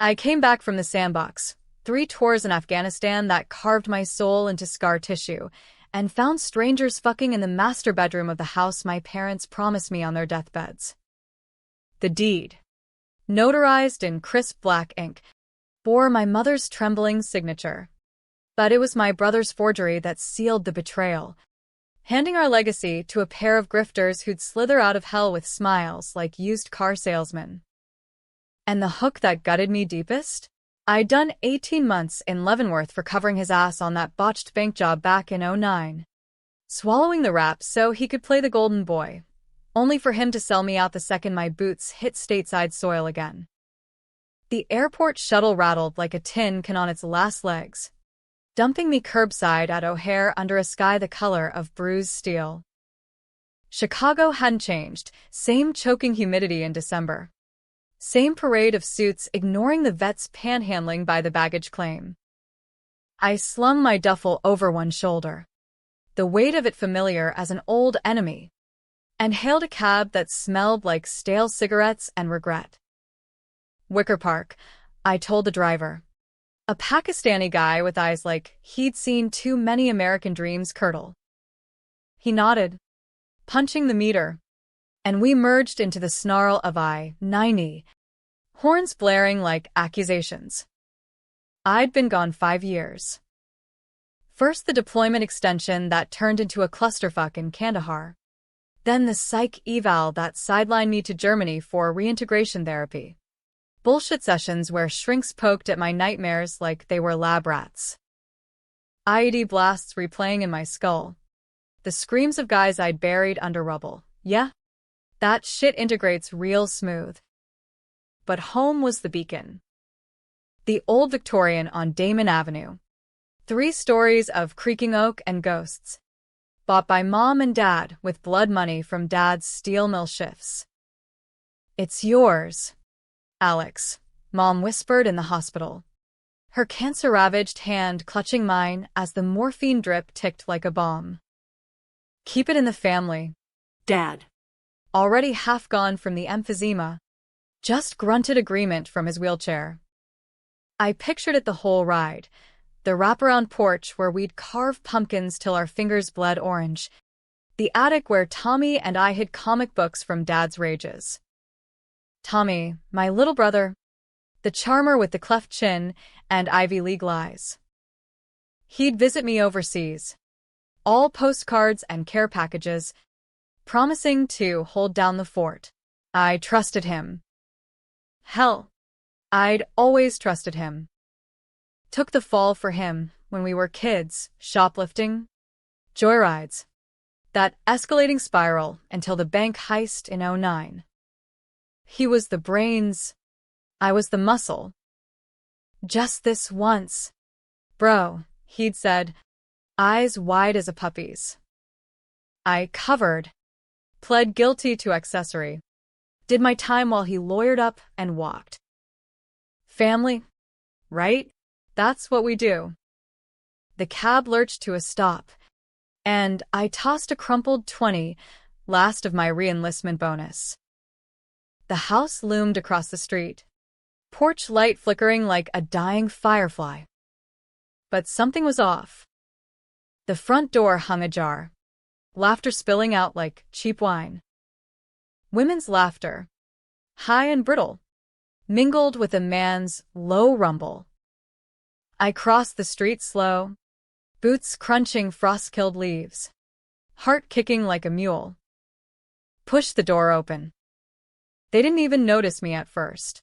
I came back from the sandbox, 3 tours in Afghanistan that carved my soul into scar tissue, and found strangers fucking in the master bedroom of the house my parents promised me on their deathbeds. The deed, notarized in crisp black ink, bore my mother's trembling signature. But it was my brother's forgery that sealed the betrayal, handing our legacy to a pair of grifters who'd slither out of hell with smiles like used car salesmen. And the hook that gutted me deepest? I'd done 18 months in Leavenworth for covering his ass on that botched bank job back in '09. Swallowing the rap so he could play the golden boy, only for him to sell me out the second my boots hit stateside soil again. The airport shuttle rattled like a tin can on its last legs, dumping me curbside at O'Hare under a sky the color of bruised steel. Chicago hadn't changed, same choking humidity in December. Same parade of suits ignoring the vets panhandling by the baggage claim. I slung my duffel over one shoulder, the weight of it familiar as an old enemy, and hailed a cab that smelled like stale cigarettes and regret. Wicker Park, I told the driver. A Pakistani guy with eyes like he'd seen too many American dreams curdle. He nodded, punching the meter, and we merged into the snarl of I-90, horns blaring like accusations. I'd been gone 5 years. First the deployment extension that turned into a clusterfuck in Kandahar. Then the psych eval that sidelined me to Germany for reintegration therapy. Bullshit sessions where shrinks poked at my nightmares like they were lab rats. IED blasts replaying in my skull. The screams of guys I'd buried under rubble. Yeah, that shit integrates real smooth. But home was the beacon. The old Victorian on Damon Avenue. 3 stories of creaking oak and ghosts. Bought by Mom and Dad with blood money from Dad's steel mill shifts. It's yours, Alex, Mom whispered in the hospital, her cancer-ravaged hand clutching mine as the morphine drip ticked like a bomb. Keep it in the family, Dad, already half gone from the emphysema, just grunted agreement from his wheelchair. I pictured it the whole ride, the wraparound porch where we'd carve pumpkins till our fingers bled orange, the attic where Tommy and I hid comic books from Dad's rages. Tommy, my little brother, the charmer with the cleft chin and Ivy League lies. He'd visit me overseas, all postcards and care packages, promising to hold down the fort. I trusted him. Hell, I'd always trusted him. Took the fall for him when we were kids, shoplifting, joyrides, that escalating spiral until the bank heist in '09. He was the brains, I was the muscle. Just this once, bro, he'd said, eyes wide as a puppy's. I covered, pled guilty to accessory, did my time while he lawyered up and walked. Family, right? That's what we do. The cab lurched to a stop, and I tossed a crumpled 20, last of my re-enlistment bonus. The house loomed across the street, porch light flickering like a dying firefly. But something was off. The front door hung ajar, laughter spilling out like cheap wine. Women's laughter, high and brittle, mingled with a man's low rumble. I crossed the street slow, boots crunching frost-killed leaves, heart kicking like a mule. Pushed the door open. They didn't even notice me at first.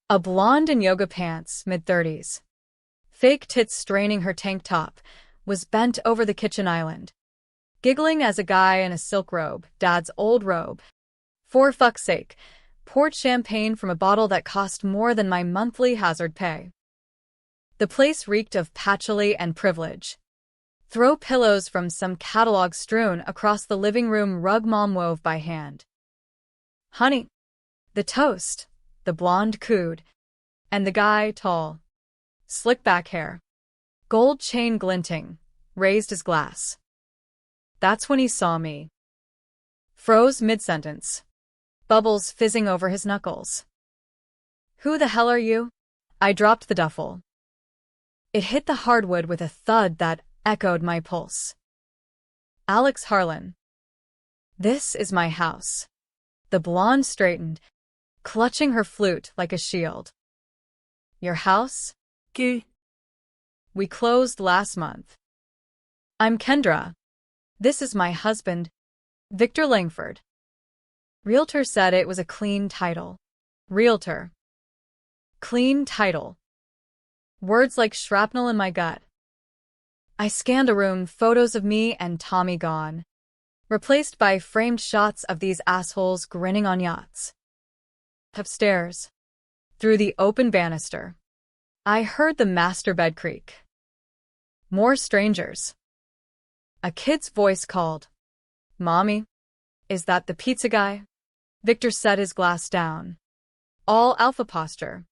A blonde in yoga pants, mid-30s, fake tits straining her tank top, was bent over the kitchen island, giggling as a guy in a silk robe, Dad's old robe, for fuck's sake, poured champagne from a bottle that cost more than my monthly hazard pay. The place reeked of patchouli and privilege. Throw pillows from some catalog strewn across the living room rug Mom wove by hand. Honey, the toast, the blonde cooed, and the guy tall. Slick back hair, gold chain glinting, raised his glass. That's when he saw me. Froze mid-sentence, bubbles fizzing over his knuckles. Who the hell are you? I dropped the duffel. It hit the hardwood with a thud that echoed my pulse. Alex Harlan. This is my house. The blonde straightened, clutching her flute like a shield. Your house? We closed last month. I'm Kendra. This is my husband, Victor Langford. Realtor said it was a clean title. Realtor. Clean title. Words like shrapnel in my gut. I scanned a room, photos of me and Tommy gone, replaced by framed shots of these assholes grinning on yachts. Upstairs, through the open banister, I heard the master bed creak. More strangers. A kid's voice called, "Mommy, is that the pizza guy?" Victor set his glass down. All alpha posture.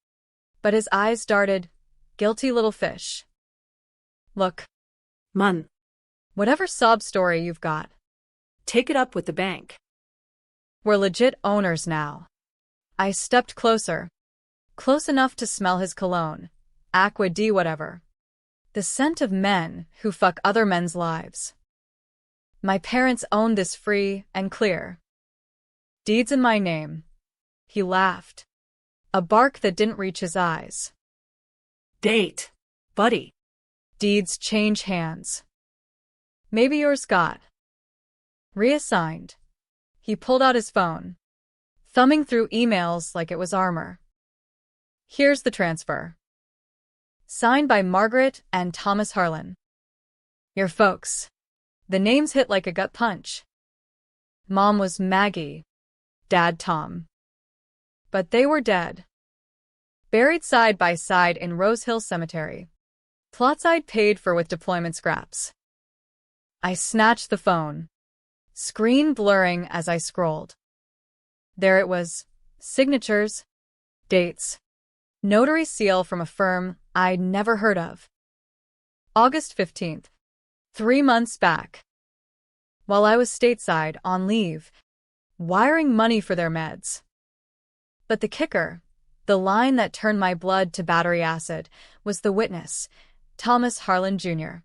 But his eyes darted, guilty little fish. Look. Mun. Whatever sob story you've got. Take it up with the bank. We're legit owners now. I stepped closer. Close enough to smell his cologne. Aqua D whatever. The scent of men who fuck other men's lives. My parents owned this free and clear. Deeds in my name. He laughed. A bark that didn't reach his eyes. Date, buddy. Deeds change hands. Maybe yours got reassigned. He pulled out his phone, thumbing through emails like it was armor. Here's the transfer. Signed by Margaret and Thomas Harlan. Your folks. The names hit like a gut punch. Mom was Maggie, Dad Tom. But they were dead. Buried side by side in Rose Hill Cemetery. Plots I'd paid for with deployment scraps. I snatched the phone, screen blurring as I scrolled. There it was. Signatures, dates, notary seal from a firm I'd never heard of. August 15th. 3 months back. While I was stateside on leave, wiring money for their meds. But the kicker, the line that turned my blood to battery acid, was the witness, Thomas Harlan Jr.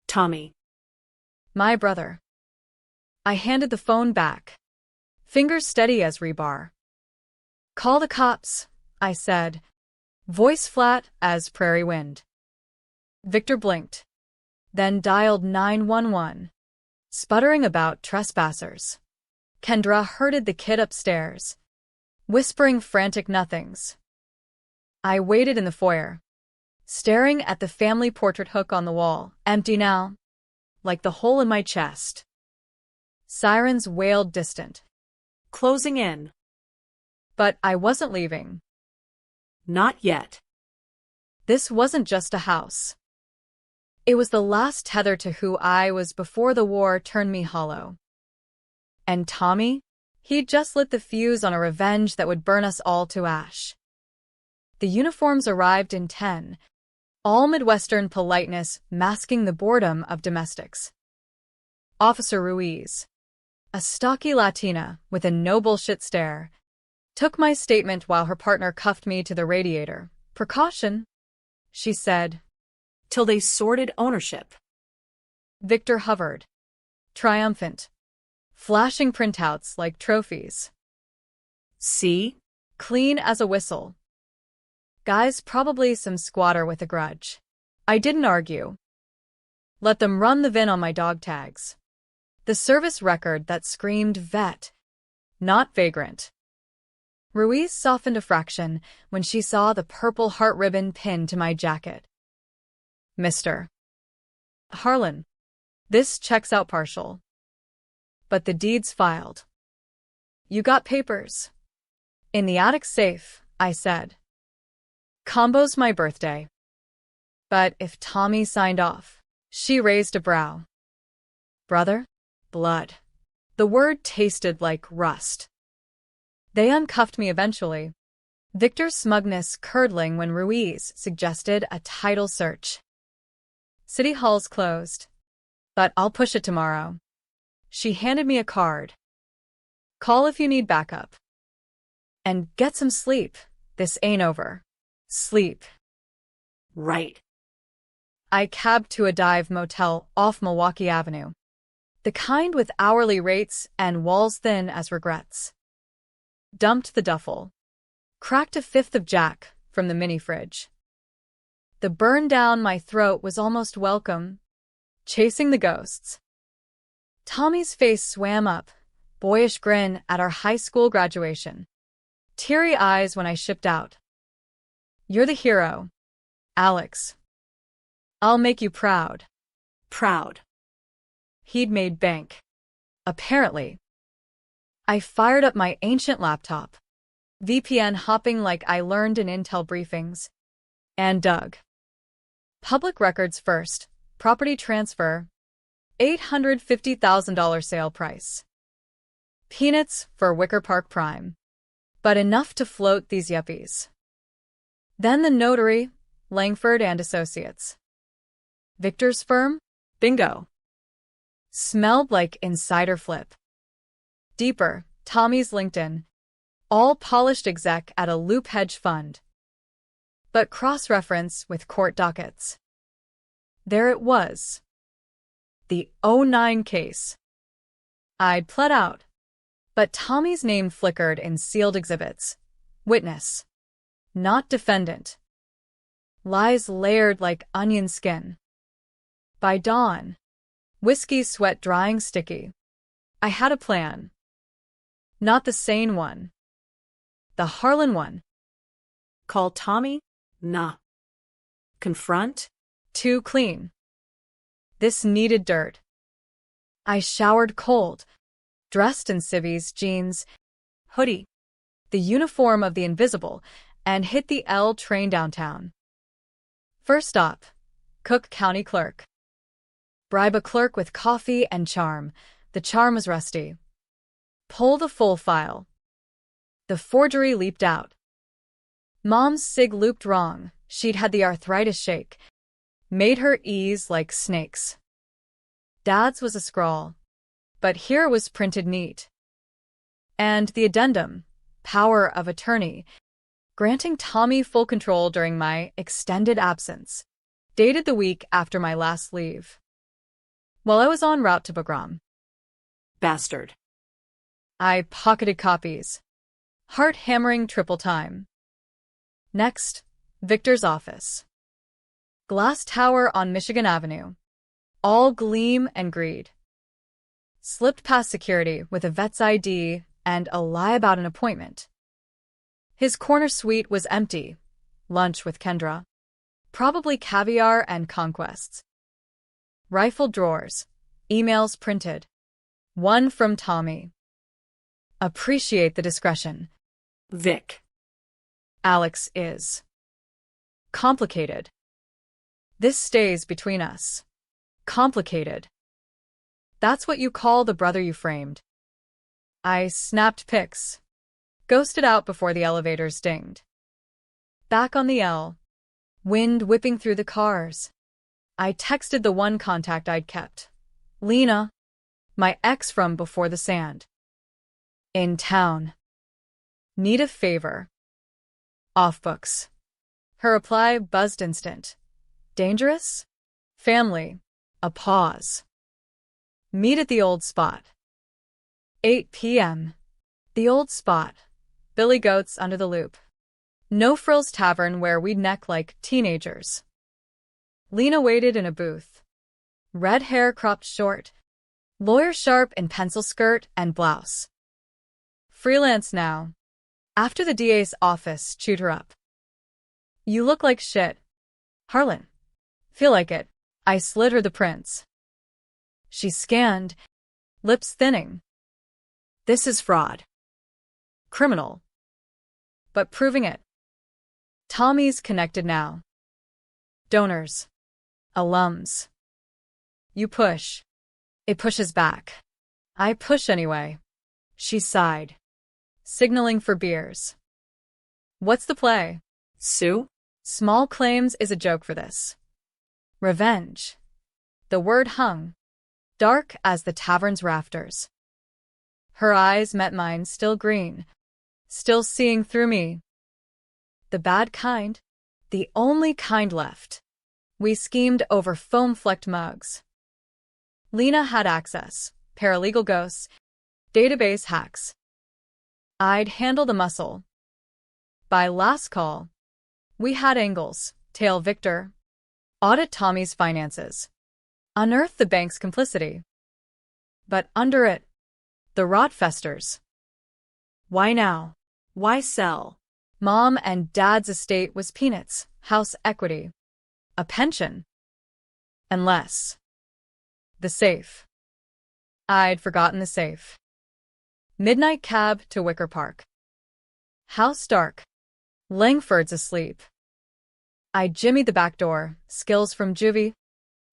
Tommy. My brother. I handed the phone back, fingers steady as rebar. Call the cops, I said, voice flat as prairie wind. Victor blinked, then dialed 911, sputtering about trespassers. Kendra herded the kid upstairs, whispering frantic nothings. I waited in the foyer, staring at the family portrait hook on the wall, empty now, like the hole in my chest. Sirens wailed distant. Closing in. But I wasn't leaving. Not yet. This wasn't just a house. It was the last tether to who I was before the war turned me hollow. And Tommy? He'd just lit the fuse on a revenge that would burn us all to ash. The uniforms arrived in 10, all Midwestern politeness masking the boredom of domestics. Officer Ruiz, a stocky Latina with a no-bullshit stare, took my statement while her partner cuffed me to the radiator. Precaution, she said. Till they sorted ownership. Victor hovered, triumphant, flashing printouts like trophies. See? Clean as a whistle. Guys, probably some squatter with a grudge. I didn't argue. Let them run the VIN on my dog tags. The service record that screamed vet, not vagrant. Ruiz softened a fraction when she saw the purple heart ribbon pinned to my jacket. Mr. Harlan, this checks out partial. But the deeds filed. You got papers. In the attic safe, I said. Combo's my birthday. But if Tommy signed off, she raised a brow. Brother? Blood. The word tasted like rust. They uncuffed me eventually, Victor's smugness curdling when Ruiz suggested a title search. City Hall's closed, but I'll push it tomorrow. She handed me a card. Call if you need backup. And get some sleep, This ain't over. Sleep. Right. I cabbed to a dive motel off Milwaukee Avenue. The kind with hourly rates and walls thin as regrets. Dumped the duffel. Cracked a fifth of Jack from the mini fridge. The burn down my throat was almost welcome. Chasing the ghosts. Tommy's face swam up, boyish grin at our high school graduation. Teary eyes when I shipped out. You're the hero, Alex. I'll make you proud. Proud. He'd made bank. Apparently. I fired up my ancient laptop. VPN hopping like I learned in Intel briefings. And dug. Public records first. Property transfer. $850,000 sale price. Peanuts for Wicker Park Prime. But enough to float these yuppies. Then the notary, Langford and Associates. Victor's firm? Bingo. Smelled like insider flip. Deeper, Tommy's LinkedIn. All polished exec at a loop hedge fund. But cross-reference with court dockets. There it was. The '09 case. I'd pled out. But Tommy's name flickered in sealed exhibits. Witness. Not defendant. Lies layered like onion skin. By dawn. Whiskey sweat drying sticky. I had a plan. Not the sane one. The Harlan one. Call Tommy? Nah. Confront? Too clean. This needed dirt. I showered cold. Dressed in civvies, jeans, hoodie, the uniform of the invisible, and hit the L train downtown. First stop, Cook County clerk. Bribe a clerk with coffee and charm. The charm was rusty. Pull the full file. The forgery leaped out. Mom's sig looped wrong. She'd had the arthritis shake. Made her ease like snakes. Dad's was a scrawl. But here was printed neat. And the addendum, power of attorney, granting Tommy full control during my extended absence, dated the week after my last leave. While I was en route to Bagram. Bastard. I pocketed copies. Heart-hammering triple time. Next, Victor's office. Glass tower on Michigan Avenue. All gleam and greed. Slipped past security with a vet's ID and a lie about an appointment. His corner suite was empty. Lunch with Kendra. Probably caviar and conquests. Rifled drawers. Emails printed. One from Tommy. Appreciate the discretion. Vic. Alex is. Complicated. This stays between us. Complicated. That's what you call the brother you framed. I snapped pics. Ghosted out before the elevators dinged. Back on the L. Wind whipping through the cars. I texted the one contact I'd kept. Lena. My ex from before the sand. In town. Need a favor. Off books. Her reply buzzed instant. Dangerous? Family. A pause. Meet at the old spot. 8 p.m. The old spot. Billy Goats under the loop. No Frills Tavern where we'd neck like teenagers. Lena waited in a booth. Red hair cropped short. Lawyer sharp in pencil skirt and blouse. Freelance now. After the DA's office chewed her up. You look like shit. Harlan. Feel like it. I slid her the prints. She scanned, lips thinning. This is fraud. Criminal. But proving it. Tommy's connected now. Donors. Alums. You push. It pushes back. I push anyway. She sighed. Signaling for beers. What's the play? Sue? Small claims is a joke for this. Revenge. The word hung. Dark as the tavern's rafters. Her eyes met mine, still green. Still seeing through me. The bad kind. The only kind left. We schemed over foam-flecked mugs. Lena had access, paralegal ghosts, database hacks. I'd handle the muscle. By last call, we had angles, tail Victor, audit Tommy's finances, unearth the bank's complicity. But under it, the rot festers. Why now? Why sell? Mom and Dad's estate was peanuts, house equity, a pension. And less. The safe. I'd forgotten the safe. Midnight cab to Wicker Park. House dark. Langford's asleep. I jimmied the back door, skills from juvie,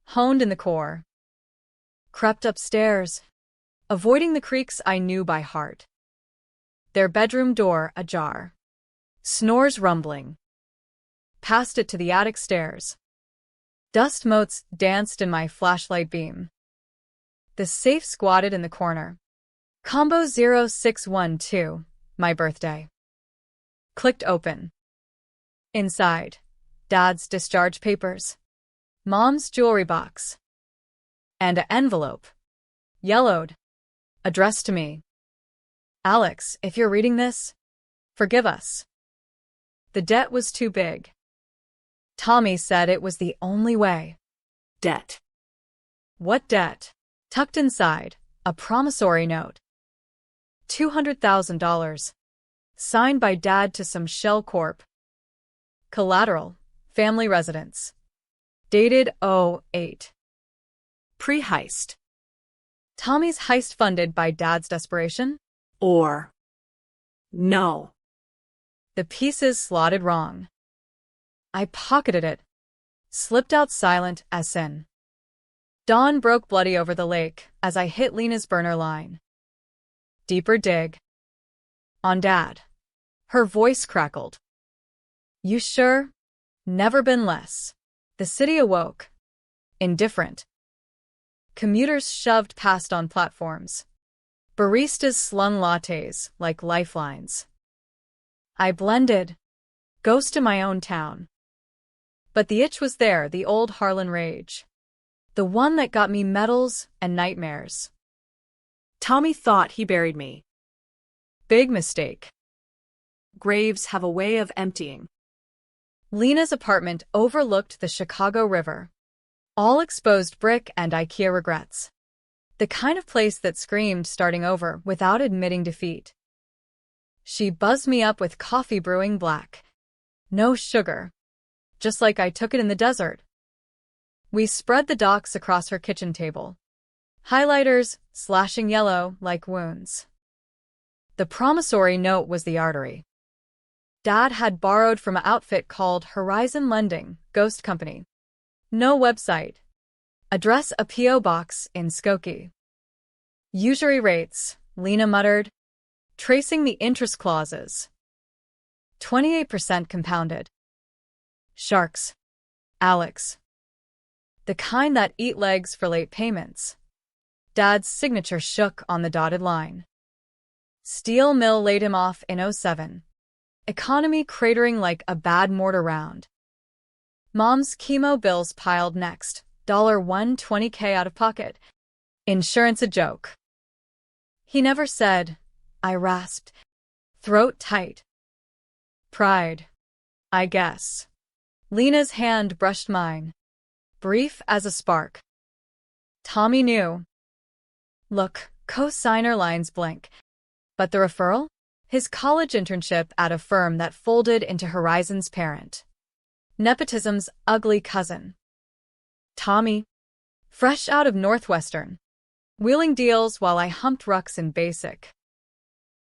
honed in the core. Crept upstairs, avoiding the creaks I knew by heart. Their bedroom door ajar. Snores rumbling. Passed it to the attic stairs. Dust motes danced in my flashlight beam. The safe squatted in the corner. Combo 0612, my birthday. Clicked open. Inside, Dad's discharge papers, Mom's jewelry box, and an envelope. Yellowed. Addressed to me. Alex, if you're reading this, forgive us. The debt was too big. Tommy said it was the only way. Debt. What debt? Tucked inside, a promissory note. $200,000. Signed by Dad to some shell corp. Collateral, family residence. Dated 08. Pre-heist. Tommy's heist funded by Dad's desperation? Or. No. The pieces slotted wrong. I pocketed it. Slipped out silent as sin. Dawn broke bloody over the lake as I hit Lena's burner line. Deeper dig. On Dad. Her voice crackled. You sure? Never been less. The city awoke. Indifferent. Commuters shoved past on platforms. Baristas slung lattes like lifelines. I blended. Ghost in my own town. But the itch was there, the old Harlan rage. The one that got me medals and nightmares. Tommy thought he buried me. Big mistake. Graves have a way of emptying. Lena's apartment overlooked the Chicago River. All exposed brick and IKEA regrets. The kind of place that screamed starting over without admitting defeat. She buzzed me up with coffee brewing black. No sugar. Just like I took it in the desert. We spread the docs across her kitchen table. Highlighters slashing yellow like wounds. The promissory note was the artery. Dad had borrowed from an outfit called Horizon Lending, Ghost Company. No website. Address a P.O. box in Skokie. Usury rates, Lena muttered, tracing the interest clauses. 28% compounded. Sharks. Alex. The kind that eat legs for late payments. Dad's signature shook on the dotted line. Steel mill laid him off in 07. Economy cratering like a bad mortar round. Mom's chemo bills piled next. $120K out of pocket. Insurance a joke. He never said, I rasped. Throat tight. Pride. I guess. Lena's hand brushed mine. Brief as a spark. Tommy knew. Look, co-signer lines blank. But the referral? His college internship at a firm that folded into Horizon's parent. Nepotism's ugly cousin. Tommy. Fresh out of Northwestern. Wheeling deals while I humped rucks in basic.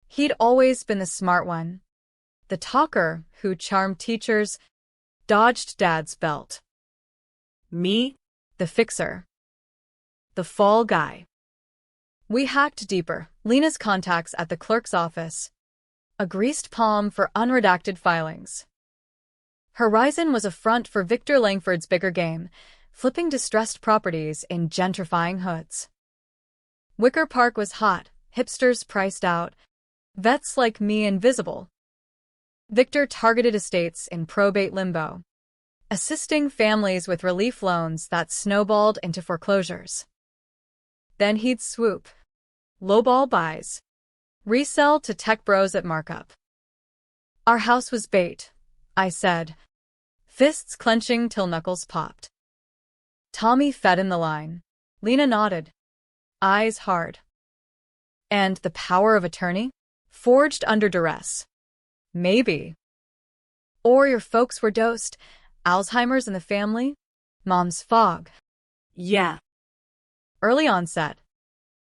He'd always been the smart one. The talker who charmed teachers, dodged Dad's belt. Me? The fixer. The fall guy. We hacked deeper. Lena's contacts at the clerk's office. A greased palm for unredacted filings. Horizon was a front for Victor Langford's bigger game, flipping distressed properties in gentrifying hoods. Wicker Park was hot, hipsters priced out, vets like me invisible. Victor targeted estates in probate limbo, assisting families with relief loans that snowballed into foreclosures. Then he'd swoop, lowball buys, resell to tech bros at markup. Our house was bait, I said, fists clenching till knuckles popped. Tommy fed in the line. Lena nodded, eyes hard. And the power of attorney? Forged under duress. Maybe. Or your folks were dosed. Alzheimer's in the family? Mom's fog. Yeah. Early onset.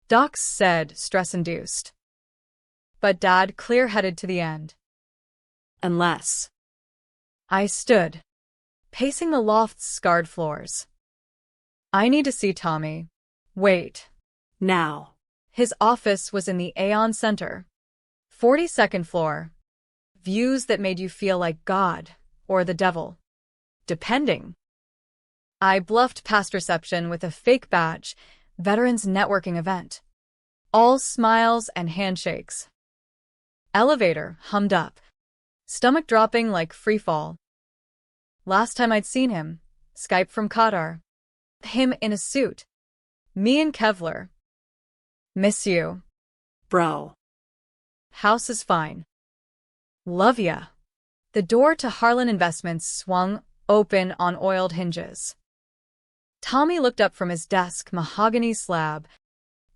Docs said stress-induced. But Dad clear-headed to the end. Unless. I stood, pacing the loft's scarred floors. I need to see Tommy. Wait. Now. His office was in the Aeon Center. 42nd floor. Views that made you feel like God or the devil. Depending. I bluffed past reception with a fake badge, veterans networking event. All smiles and handshakes. Elevator hummed up, stomach dropping like free fall. Last time I'd seen him, Skype from Qatar. Him in a suit. Me and Kevlar. Miss you. Bro. House is fine. Love ya. The door to Harlan Investments swung open on oiled hinges. Tommy looked up from his desk, mahogany slab,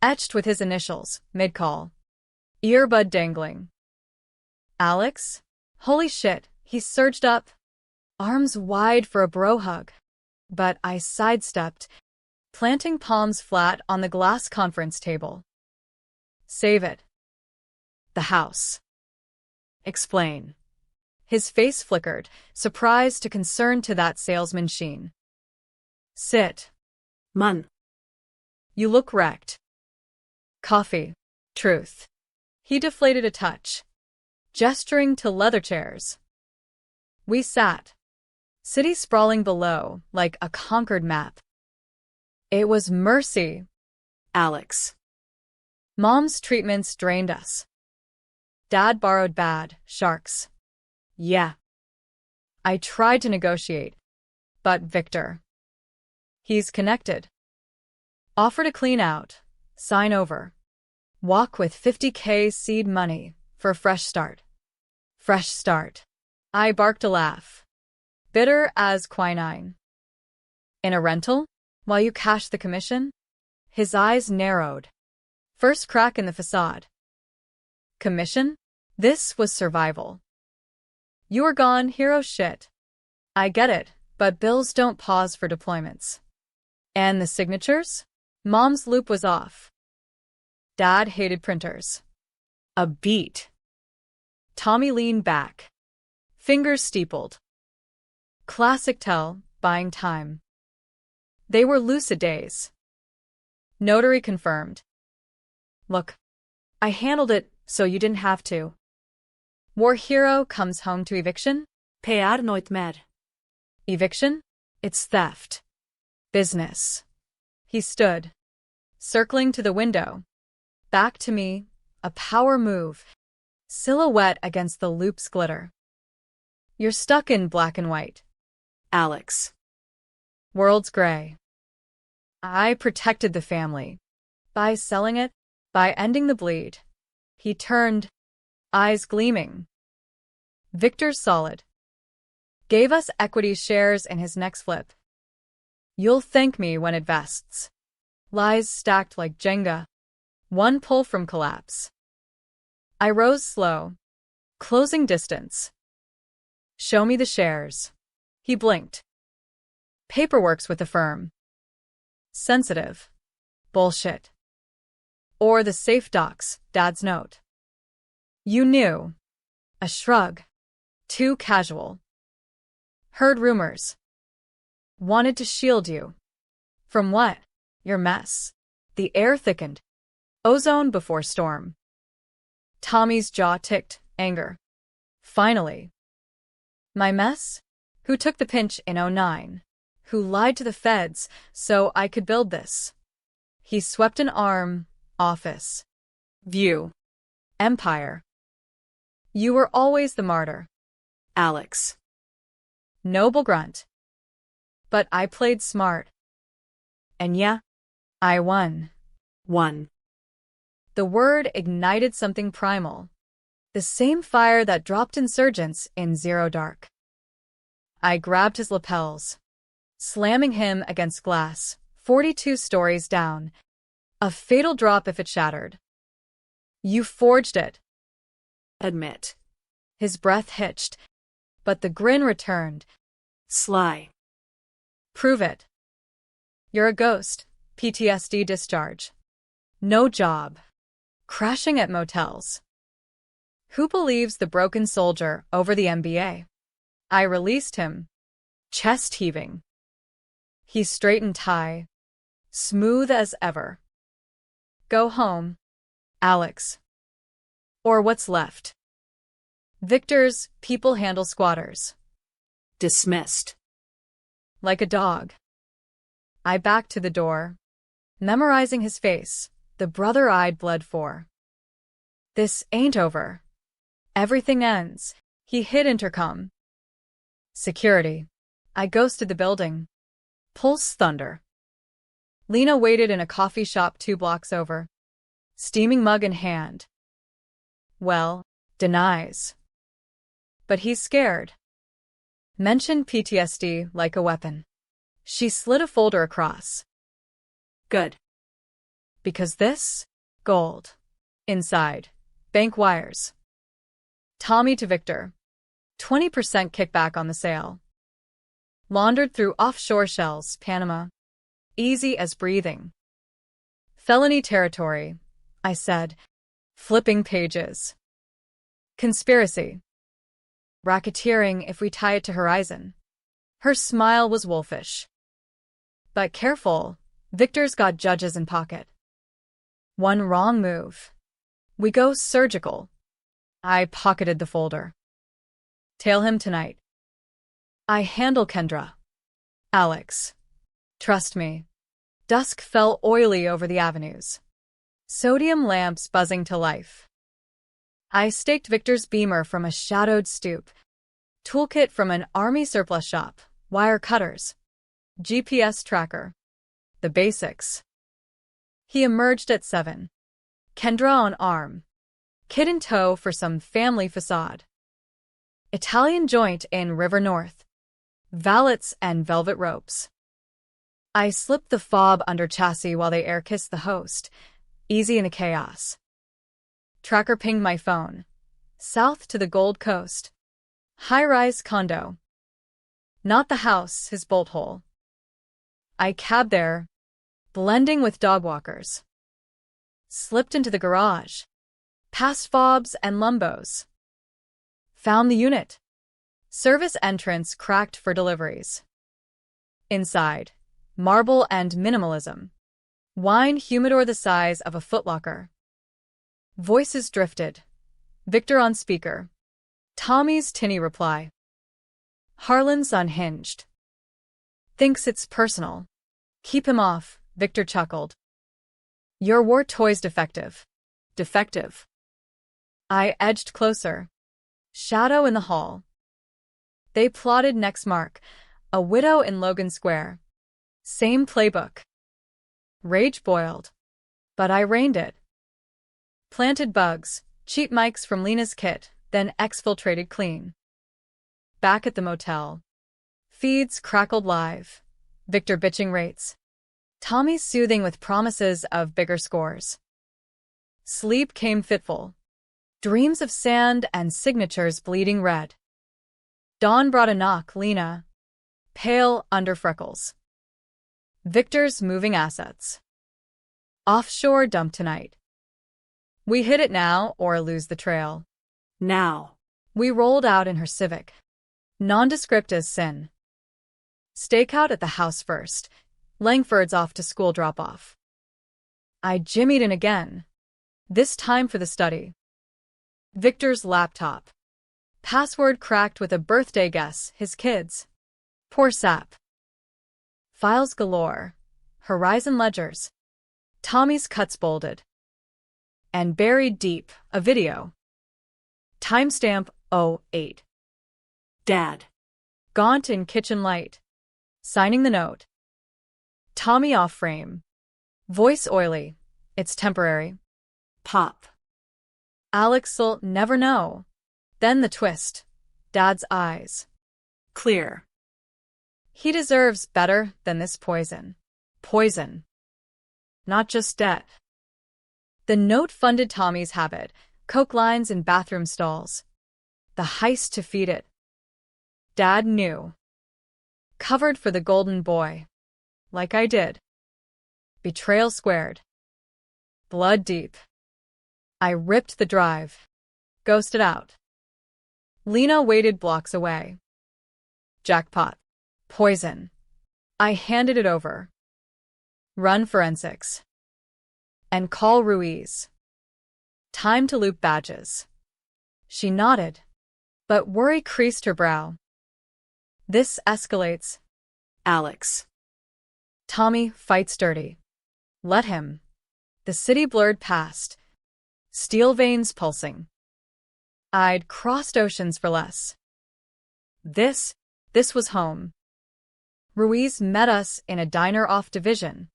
etched with his initials, mid-call. Earbud dangling. Alex? Holy shit, he surged up, arms wide for a bro hug. But I sidestepped, planting palms flat on the glass conference table. Save it. The house. Explain. His face flickered, surprise to concern to that salesman sheen. Sit. Mun. You look wrecked. Coffee. Truth. He deflated a touch, gesturing to leather chairs. We sat. City sprawling below, like a conquered map. It was mercy. Alex. Mom's treatments drained us. Dad borrowed bad, sharks. Yeah. I tried to negotiate, but Victor. He's connected. Offer to clean out, sign over. Walk with $50K seed money for a fresh start. Fresh start. I barked a laugh. Bitter as quinine. In a rental? While you cash the commission? His eyes narrowed. First crack in the facade. Commission? This was survival. You were gone, hero shit. I get it, but bills don't pause for deployments. And the signatures? Mom's loop was off. Dad hated printers. A beat. Tommy leaned back. Fingers steepled. Classic tell, buying time. They were lucid days. Notary confirmed. Look, I handled it so you didn't have to. War hero comes home to eviction? Pear nooit mer. Eviction? It's theft. Business. He stood, circling to the window. Back to me, a power move, silhouette against the loop's glitter. You're stuck in black and white. Alex. World's gray. I protected the family. By selling it, by ending the bleed. He turned, eyes gleaming. Victor's solid. Gave us equity shares in his next flip. You'll thank me when it vests. Lies stacked like Jenga. One pull from collapse. I rose slow, closing distance. Show me the shares. He blinked. Paperwork's with the firm. Sensitive. Bullshit. Or the safe docs, Dad's note. You knew. A shrug. Too casual. Heard rumors. Wanted to shield you. From what? Your mess. The air thickened. Ozone before storm. Tommy's jaw ticked, anger. Finally. My mess? Who took the pinch in '09? Who lied to the feds so I could build this? He swept an arm, office. View. Empire. You were always the martyr. Alex. Noble grunt. But I played smart. And yeah, I won. 1. The word ignited something primal. The same fire that dropped insurgents in Zero Dark. I grabbed his lapels, slamming him against glass, 42 stories down. A fatal drop if it shattered. You forged it. Admit. His breath hitched, but the grin returned. Sly. Prove it. You're a ghost. PTSD discharge. No job. Crashing at motels. Who believes the broken soldier over the MBA? I released him, chest heaving. He straightened tie, smooth as ever. Go home, Alex. Or what's left. Victor's people handle squatters. Dismissed. Like a dog. I backed to the door, memorizing his face, the brother I'd bled for. This ain't over. Everything ends. He hit intercom. Security. I ghosted the building. Pulse thunder. Lena waited in a coffee shop 2 blocks over, steaming mug in hand. Well, denies. But he's scared. Mentioned PTSD like a weapon. She slid a folder across. Good. Because this? Gold. Inside. Bank wires. Tommy to Victor. 20% kickback on the sale. Laundered through offshore shells, Panama. Easy as breathing. Felony territory, I said, flipping pages. Conspiracy. Racketeering if we tie it to Horizon. Her smile was wolfish. But careful, Victor's got judges in pocket. One wrong move. We go surgical. I pocketed the folder. Tail him tonight. I handle Kendra. Alex. Trust me. Dusk fell oily over the avenues. Sodium lamps buzzing to life. I staked Victor's beamer from a shadowed stoop. Toolkit from an army surplus shop. Wire cutters. GPS tracker. The basics. He emerged at 7. Kendra on arm. Kid in tow for some family facade. Italian joint in River North. Valets and velvet ropes. I slipped the fob under chassis while they air-kissed the host, easy in the chaos. Tracker pinged my phone. South to the Gold Coast. High-rise condo. Not the house, his bolt hole. I cabbed there, blending with dog walkers. Slipped into the garage. Past fobs and lumbos. Found the unit. Service entrance cracked for deliveries. Inside. Marble and minimalism. Wine humidor the size of a footlocker. Voices drifted. Victor on speaker. Tommy's tinny reply. Harlan's unhinged. Thinks it's personal. Keep him off, Victor chuckled. Your war toy's defective. Defective. I edged closer. Shadow in the hall. They plotted next mark. A widow in Logan Square. Same playbook. Rage boiled. But I reined it. Planted bugs, cheap mics from Lena's kit, then exfiltrated clean. Back at the motel. Feeds crackled live. Victor bitching rates. Tommy soothing with promises of bigger scores. Sleep came fitful. Dreams of sand and signatures bleeding red. Dawn brought a knock, Lena. Pale under freckles. Victor's moving assets. Offshore dump tonight. We hit it now or lose the trail. Now. We rolled out in her Civic. Nondescript as sin. Stakeout at the house first. Langford's off to school drop-off. I jimmied in again. This time for the study. Victor's laptop. Password cracked with a birthday guess, his kids. Poor sap. Files galore. Horizon ledgers. Tommy's cuts bolded. And buried deep, a video. Timestamp 08. Dad. Gaunt in kitchen light. Signing the note. Tommy off frame. Voice oily. It's temporary. Pop. Alex'll never know. Then the twist. Dad's eyes. Clear. He deserves better than this poison. Poison. Not just debt. The note funded Tommy's habit, coke lines in bathroom stalls. The heist to feed it. Dad knew. Covered for the golden boy. Like I did. Betrayal squared. Blood deep. I ripped the drive. Ghosted out. Lena waited blocks away. Jackpot. Poison. I handed it over. Run forensics. And call Ruiz. Time to loop badges. She nodded, but worry creased her brow. This escalates. Alex. Tommy fights dirty. Let him. The city blurred past. Steel veins pulsing. I'd crossed oceans for less. This was home. Ruiz met us in a diner off Division.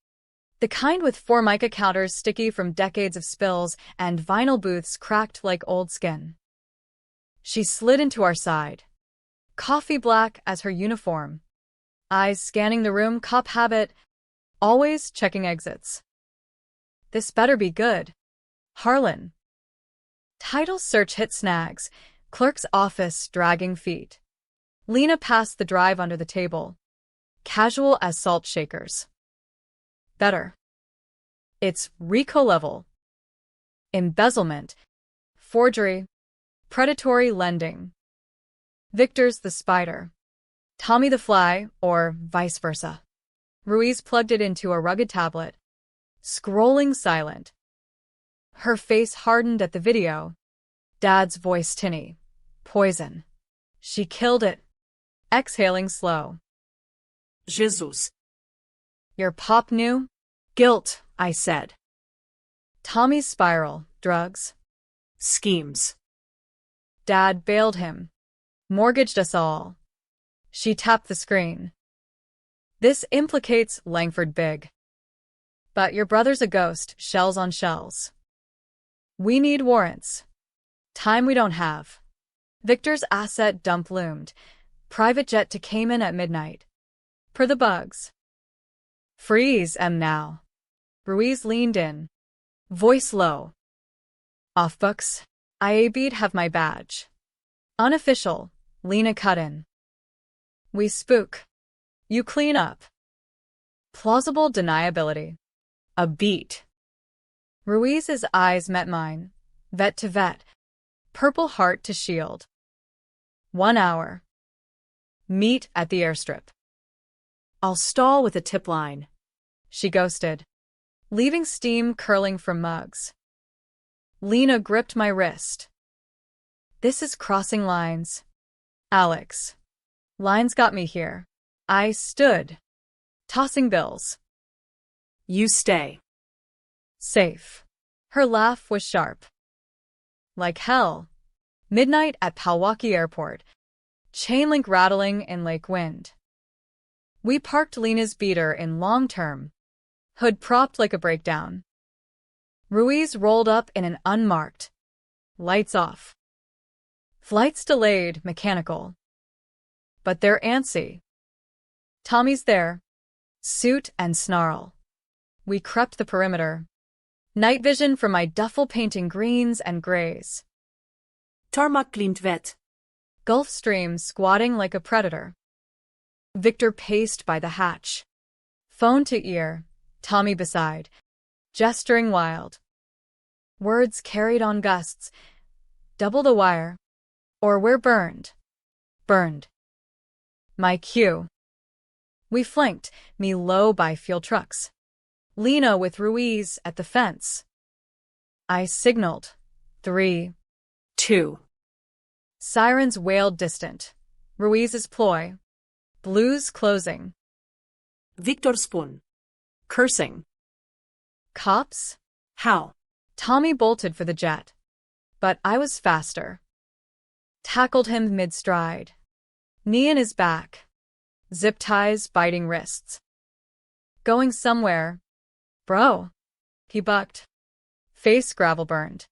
The kind with Formica counters sticky from decades of spills and vinyl booths cracked like old skin. She slid into our side. Coffee black as her uniform. Eyes scanning the room, cop habit, always checking exits. This better be good. Harlan. Title search hit snags. Clerk's office dragging feet. Lena passed the drive under the table. Casual as salt shakers. Better. It's RICO level. Embezzlement. Forgery. Predatory lending. Victor's the spider. Tommy the fly, or vice versa. Ruiz plugged it into a rugged tablet. Scrolling silent. Her face hardened at the video. Dad's voice tinny. Poison. She killed it. Exhaling slow. Jesus. Your pop knew? Guilt, I said. Tommy's spiral. Drugs. Schemes. Dad bailed him. Mortgaged us all. She tapped the screen. This implicates Langford Big. But your brother's a ghost, shells on shells. We need warrants. Time we don't have. Victor's asset dump loomed. Private jet to Cayman at midnight. Per the bugs. Freeze now. Ruiz leaned in. Voice low. Off books. IAB'd have my badge. Unofficial. Lena cut in. We spook. You clean up. Plausible deniability. A beat. Ruiz's eyes met mine. Vet to vet. Purple heart to shield. 1 hour. Meet at the airstrip. I'll stall with a tip line. She ghosted, leaving steam curling from mugs. Lena gripped my wrist. This is crossing lines. Alex. Lines got me here. I stood, tossing bills. You stay. Safe. Her laugh was sharp. Like hell. Midnight at Palwaki Airport. Chain link rattling in Lake Wind. We parked Lena's beater in long term. Hood propped like a breakdown. Ruiz rolled up in an unmarked. Lights off. Flights delayed, mechanical. But they're antsy. Tommy's there. Suit and snarl. We crept the perimeter. Night vision from my duffel painting greens and grays. Tarmac klimt vet. Gulf Stream squatting like a predator. Victor paced by the hatch. Phone to ear, Tommy beside, gesturing wild. Words carried on gusts. Double the wire. Or we're burned. Burned. My cue. We flanked, me low by fuel trucks. Lena with Ruiz at the fence. I signaled. 3. 2. Sirens wailed distant. Ruiz's ploy. Blues closing. Victor spoon. Cursing. Cops? How? Tommy bolted for the jet. But I was faster. Tackled him mid-stride. Knee in his back. Zip ties biting wrists. Going somewhere. Bro. He bucked. Face gravel burned.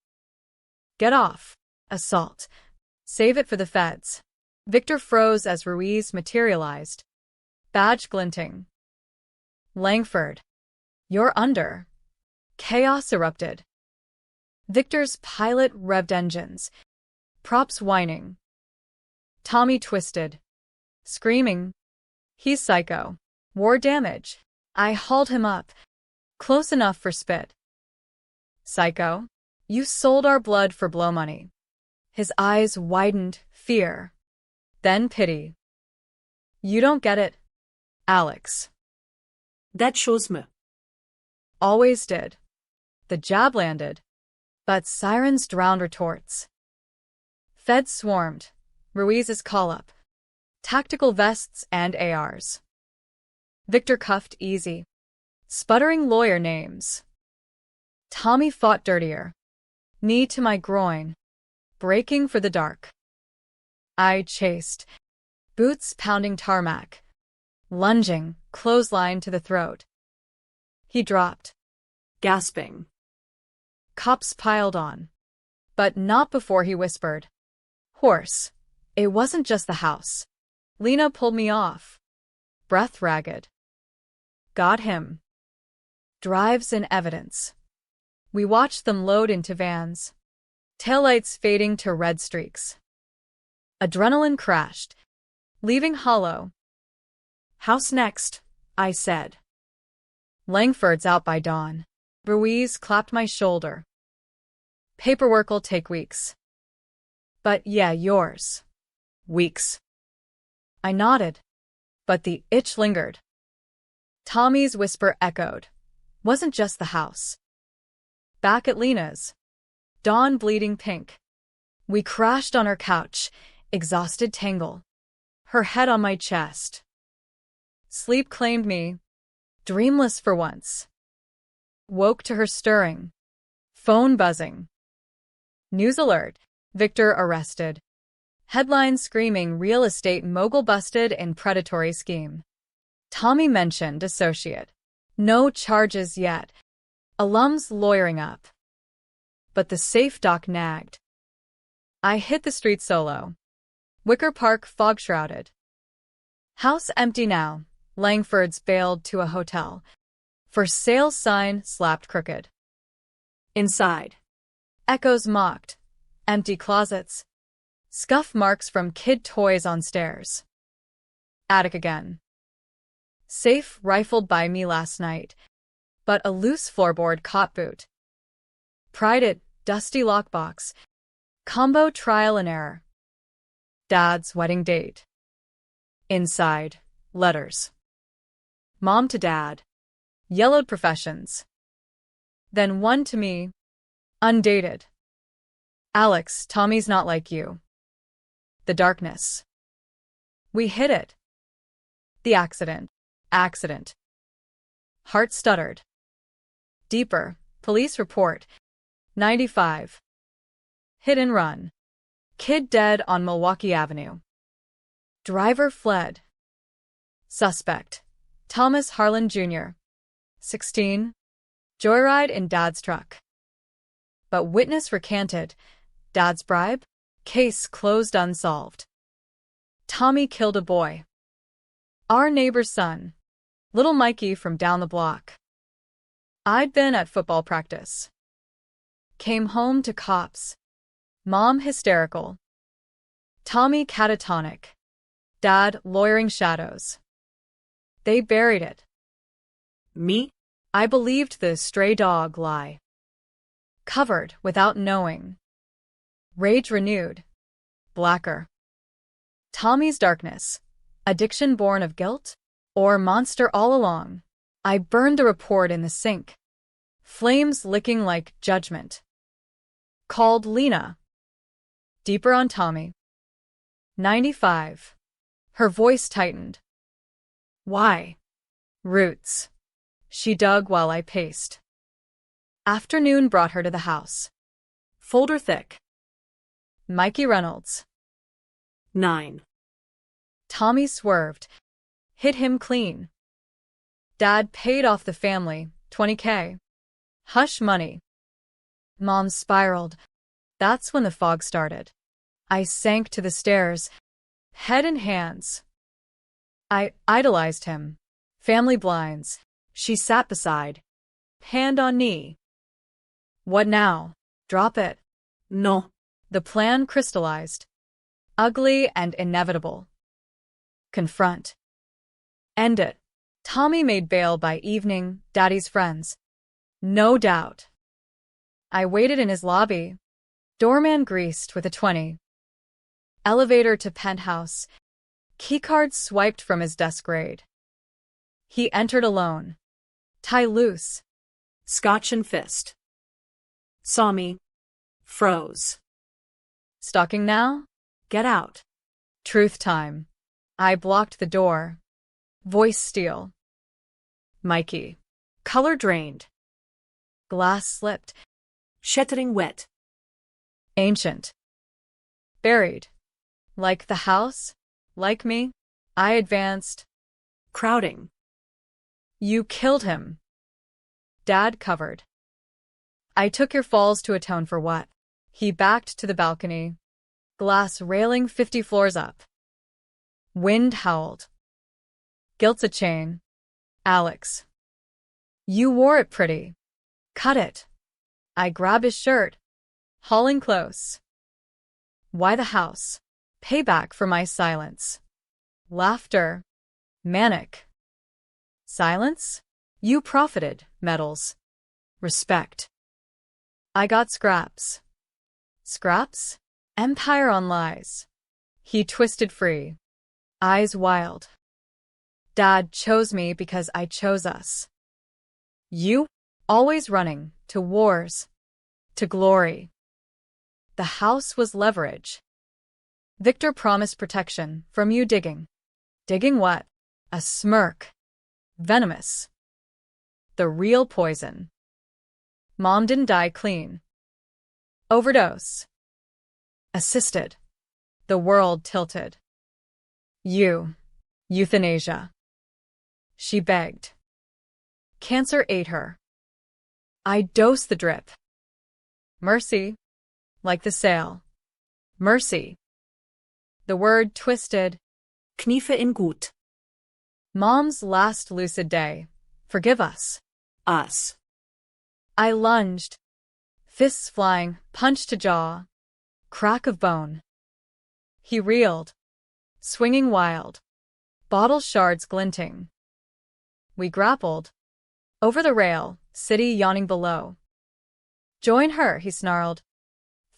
Get off. Assault. Save it for the feds. Victor froze as Ruiz materialized. Badge glinting. Langford. You're under. Chaos erupted. Victor's pilot revved engines. Props whining. Tommy twisted. Screaming. He's psycho. War damage. I hauled him up. Close enough for spit. Psycho? You sold our blood for blow money. His eyes widened, fear. Then pity. You don't get it, Alex. That shows me. Always did. The jab landed. But sirens drowned retorts. Feds swarmed. Ruiz's call-up. Tactical vests and ARs. Victor cuffed easy. Sputtering lawyer names. Tommy fought dirtier. Knee to my groin. Breaking for the dark. I chased. Boots pounding tarmac. Lunging, clothesline to the throat. He dropped. Gasping. Cops piled on. But not before he whispered. Horse. It wasn't just the house. Lena pulled me off. Breath ragged. Got him. Drives in evidence. We watched them load into vans. Taillights fading to red streaks. Adrenaline crashed. Leaving hollow. House next, I said. Langford's out by dawn. Ruiz clapped my shoulder. Paperwork'll take weeks. But yeah, yours. Weeks. I nodded. But the itch lingered. Tommy's whisper echoed. Wasn't just the house. Back at Lena's. Dawn bleeding pink. We crashed on her couch, exhausted tangle. Her head on my chest. Sleep claimed me. Dreamless for once. Woke to her stirring. Phone buzzing. News alert. Victor arrested. Headline screaming real estate mogul busted in predatory scheme. Tommy mentioned associate. No charges yet. Alums lawyering up. But the safe doc nagged. I hit the street solo. Wicker Park fog-shrouded. House empty now. Langford's bailed to a hotel. For sale sign slapped crooked. Inside. Echoes mocked. Empty closets. Scuff marks from kid toys on stairs. Attic again. Safe rifled by me last night. But a loose floorboard caught boot. Pried it, dusty lockbox. Combo trial and error. Dad's wedding date. Inside, letters. Mom to dad. Yellowed professions. Then one to me. Undated. Alex, Tommy's not like you. The darkness. We hit it. The accident. Accident. Heart stuttered. Deeper. Police report. 95. Hit and run. Kid dead on Milwaukee Avenue. Driver fled. Suspect. Thomas Harlan Jr. 16. Joyride in Dad's truck. But witness recanted. Dad's bribe? Case closed unsolved. Tommy killed a boy. Our neighbor's son. Little Mikey from down the block. I'd been at football practice. Came home to cops. Mom hysterical. Tommy catatonic. Dad lawyering shadows. They buried it. Me? I believed the stray dog lie. Covered without knowing. Rage renewed. Blacker. Tommy's darkness. Addiction born of guilt? Or monster all along? I burned the report in the sink. Flames licking like judgment. Called Lena. Deeper on Tommy. 95. Her voice tightened. Why? Roots. She dug while I paced. Afternoon brought her to the house. Folder thick. Mikey Reynolds. 9. Tommy swerved. Hit him clean. Dad paid off the family, $20K. Hush money. Mom spiraled. That's when the fog started. I sank to the stairs, head in hands. I idolized him. Family blinds. She sat beside. Hand on knee. What now? Drop it. No. The plan crystallized. Ugly and inevitable. Confront. End it. Tommy made bail by evening, Daddy's friends. No doubt. I waited in his lobby. Doorman greased with a 20. Elevator to penthouse. Keycard swiped from his desk grade. He entered alone. Tie loose. Scotch and fist. Saw me. Froze. Stalking now? Get out. Truth time. I blocked the door. Voice steel. Mikey. Color drained. Glass slipped. Shattering wet. Ancient. Buried. Like the house? Like me? I advanced. Crowding. You killed him. Dad covered. I took your falls to atone for what? He backed to the balcony. Glass railing 50 floors up. Wind howled. Guilt's a chain. Alex. You wore it pretty. Cut it. I grab his shirt. Hauling close. Why the house? Payback for my silence. Laughter. Manic. Silence? You profited, medals. Respect. I got scraps. Scraps? Empire on lies. He twisted free. Eyes wild. Dad chose me because I chose us. You? Always running, to wars. To glory. The house was leverage. Victor promised protection from you digging. Digging what? A smirk. Venomous. The real poison. Mom didn't die clean. Overdose. Assisted. The world tilted. Euthanasia. She begged. Cancer ate her. I dosed the drip. Mercy. Like the sail. Mercy. The word twisted. Kniefe in gut. Mom's last lucid day. Forgive us. Us. I lunged. Fists flying, punch to jaw. Crack of bone. He reeled. Swinging wild. Bottle shards glinting. We grappled. Over the rail, city yawning below. Join her, he snarled.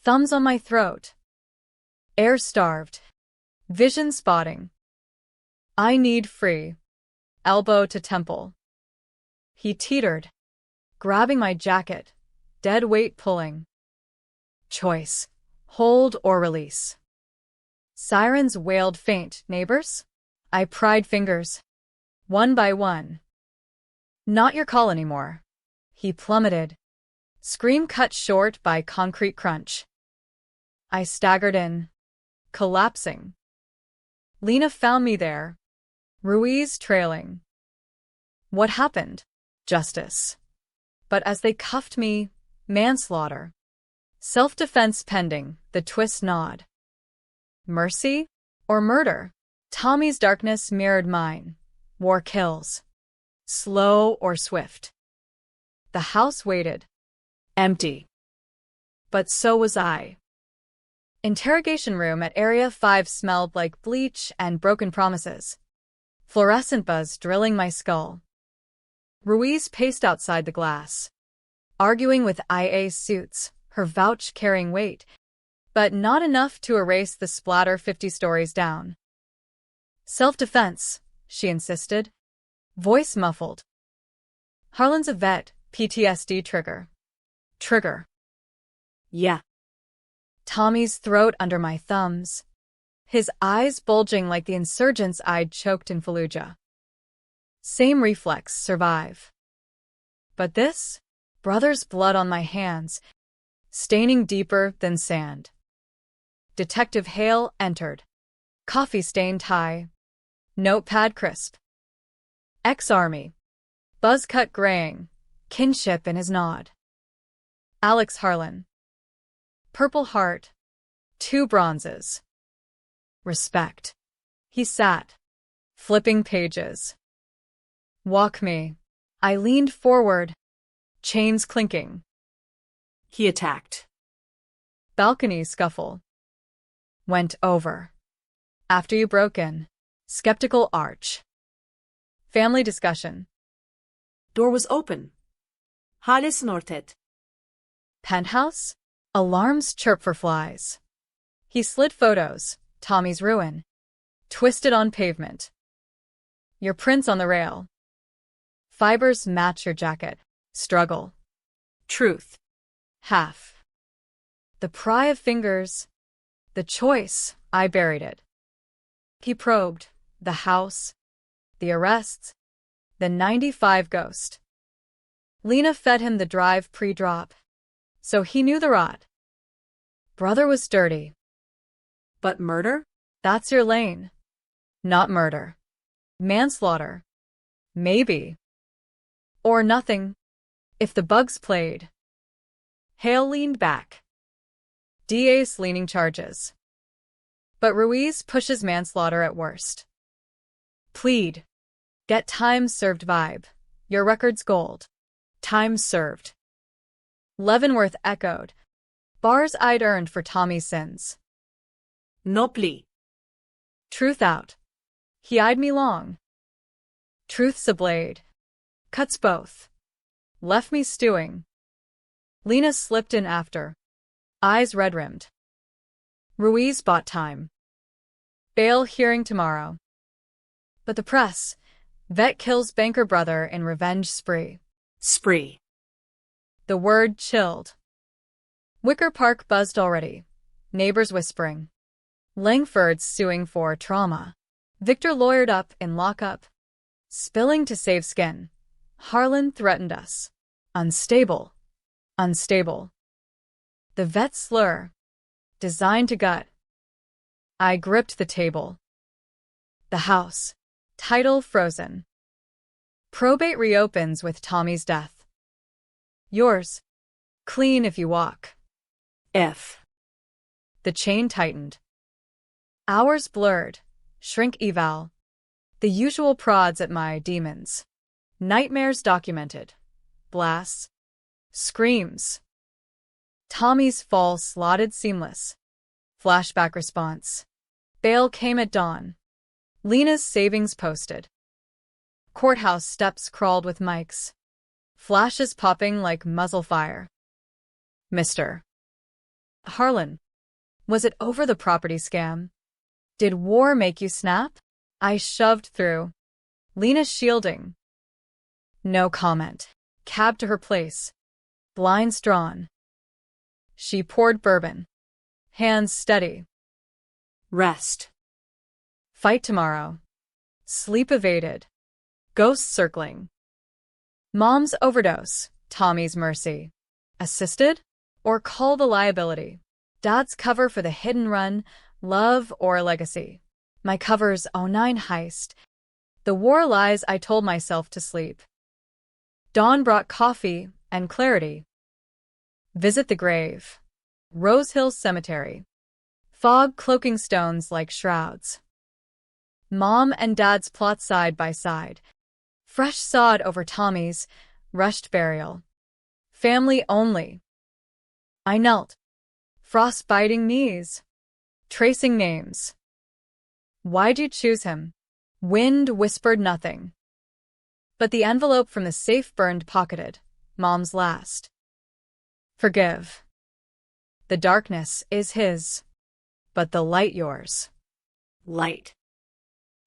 Thumbs on my throat. Air starved. Vision spotting. I need free. Elbow to temple. He teetered. Grabbing my jacket. Dead weight pulling. Choice. Hold or release. Sirens wailed faint. Neighbors? I pried fingers. One by one. Not your call anymore. He plummeted. Scream cut short by concrete crunch. I staggered in. Collapsing. Lena found me there. Ruiz trailing. What happened? Justice. But as they cuffed me, manslaughter. Self-defense pending, the twist nod. Mercy? Or murder? Tommy's darkness mirrored mine. War kills. Slow or swift. The house waited. Empty. But so was I. Interrogation room at Area 5 smelled like bleach and broken promises. Fluorescent buzz drilling my skull. Ruiz paced outside the glass. Arguing with IA suits, her vouch carrying weight, but not enough to erase the splatter 50 stories down. Self-defense, she insisted. Voice muffled. Harlan's a vet, PTSD trigger. Trigger. Yeah. Tommy's throat under my thumbs. His eyes bulging like the insurgents I'd choked in Fallujah. Same reflex, survive. But this? Brother's blood on my hands, staining deeper than sand. Detective Hale entered. Coffee-stained tie, Notepad crisp. Ex-army. Buzz cut graying. Kinship in his nod. Alex Harlan. Purple heart. 2 bronzes. Respect. He sat, flipping pages. Walk me. I leaned forward, chains clinking. He attacked. Balcony scuffle. Went over. After you broke in. Skeptical arch. Family discussion. Door was open. Halis snorted. Penthouse? Alarms chirp for flies. He slid photos. Tommy's ruin. Twisted on pavement. Your prints on the rail. Fibers match your jacket. Struggle. Truth. Half. The pry of fingers. The choice. I buried it. He probed. The house. The arrests. The 95 ghost. Lena fed him the drive pre-drop. So he knew the rot. Brother was dirty. But murder? That's your lane. Not murder. Manslaughter. Maybe. Or nothing. If the bugs played. Hale leaned back. DA's leaning charges. But Ruiz pushes manslaughter at worst. Plead. Get time served vibe. Your record's gold. Time served. Leavenworth echoed. Bars I'd earned for Tommy's sins. No plea. Truth out. He eyed me long. Truth's a blade. Cuts both. Left me stewing. Lena slipped in after. Eyes red-rimmed. Ruiz bought time. Bail hearing tomorrow. But the press. Vet kills banker brother in revenge spree. Spree. The word chilled. Wicker Park buzzed already. Neighbors whispering. Langford's suing for trauma. Victor lawyered up in lockup. Spilling to save skin. Harlan threatened us. Unstable. Unstable. The vet slur. Designed to gut. I gripped the table. The house. Title frozen. Probate reopens with Tommy's death. Yours. Clean if you walk. F. The chain tightened. Hours blurred. Shrink eval. The usual prods at my demons. Nightmares documented. Blasts. Screams. Tommy's fall slotted seamless. Flashback response. Bail came at dawn. Lena's savings posted. Courthouse steps crawled with mics. Flashes popping like muzzle fire. Mr. Harlan. Was it over the property scam? Did war make you snap? I shoved through. Lena shielding. No comment. Cab to her place. Blinds drawn. She poured bourbon. Hands steady. Rest. Fight tomorrow. Sleep evaded. Ghosts circling. Mom's overdose. Tommy's mercy. Assisted? Or call the liability. Dad's cover for the hidden run. Love or legacy. My cover's '09 heist. The war lies I told myself to sleep. Dawn brought coffee and clarity. Visit the grave. Rose Hill Cemetery. Fog cloaking stones like shrouds. Mom and Dad's plot side by side. Fresh sod over Tommy's. Rushed burial. Family only. I knelt. Frost-biting knees. Tracing names. Why'd you choose him? Wind whispered nothing. But the envelope from the safe burned pocketed. Mom's last. Forgive. The darkness is his. But the light yours. Light.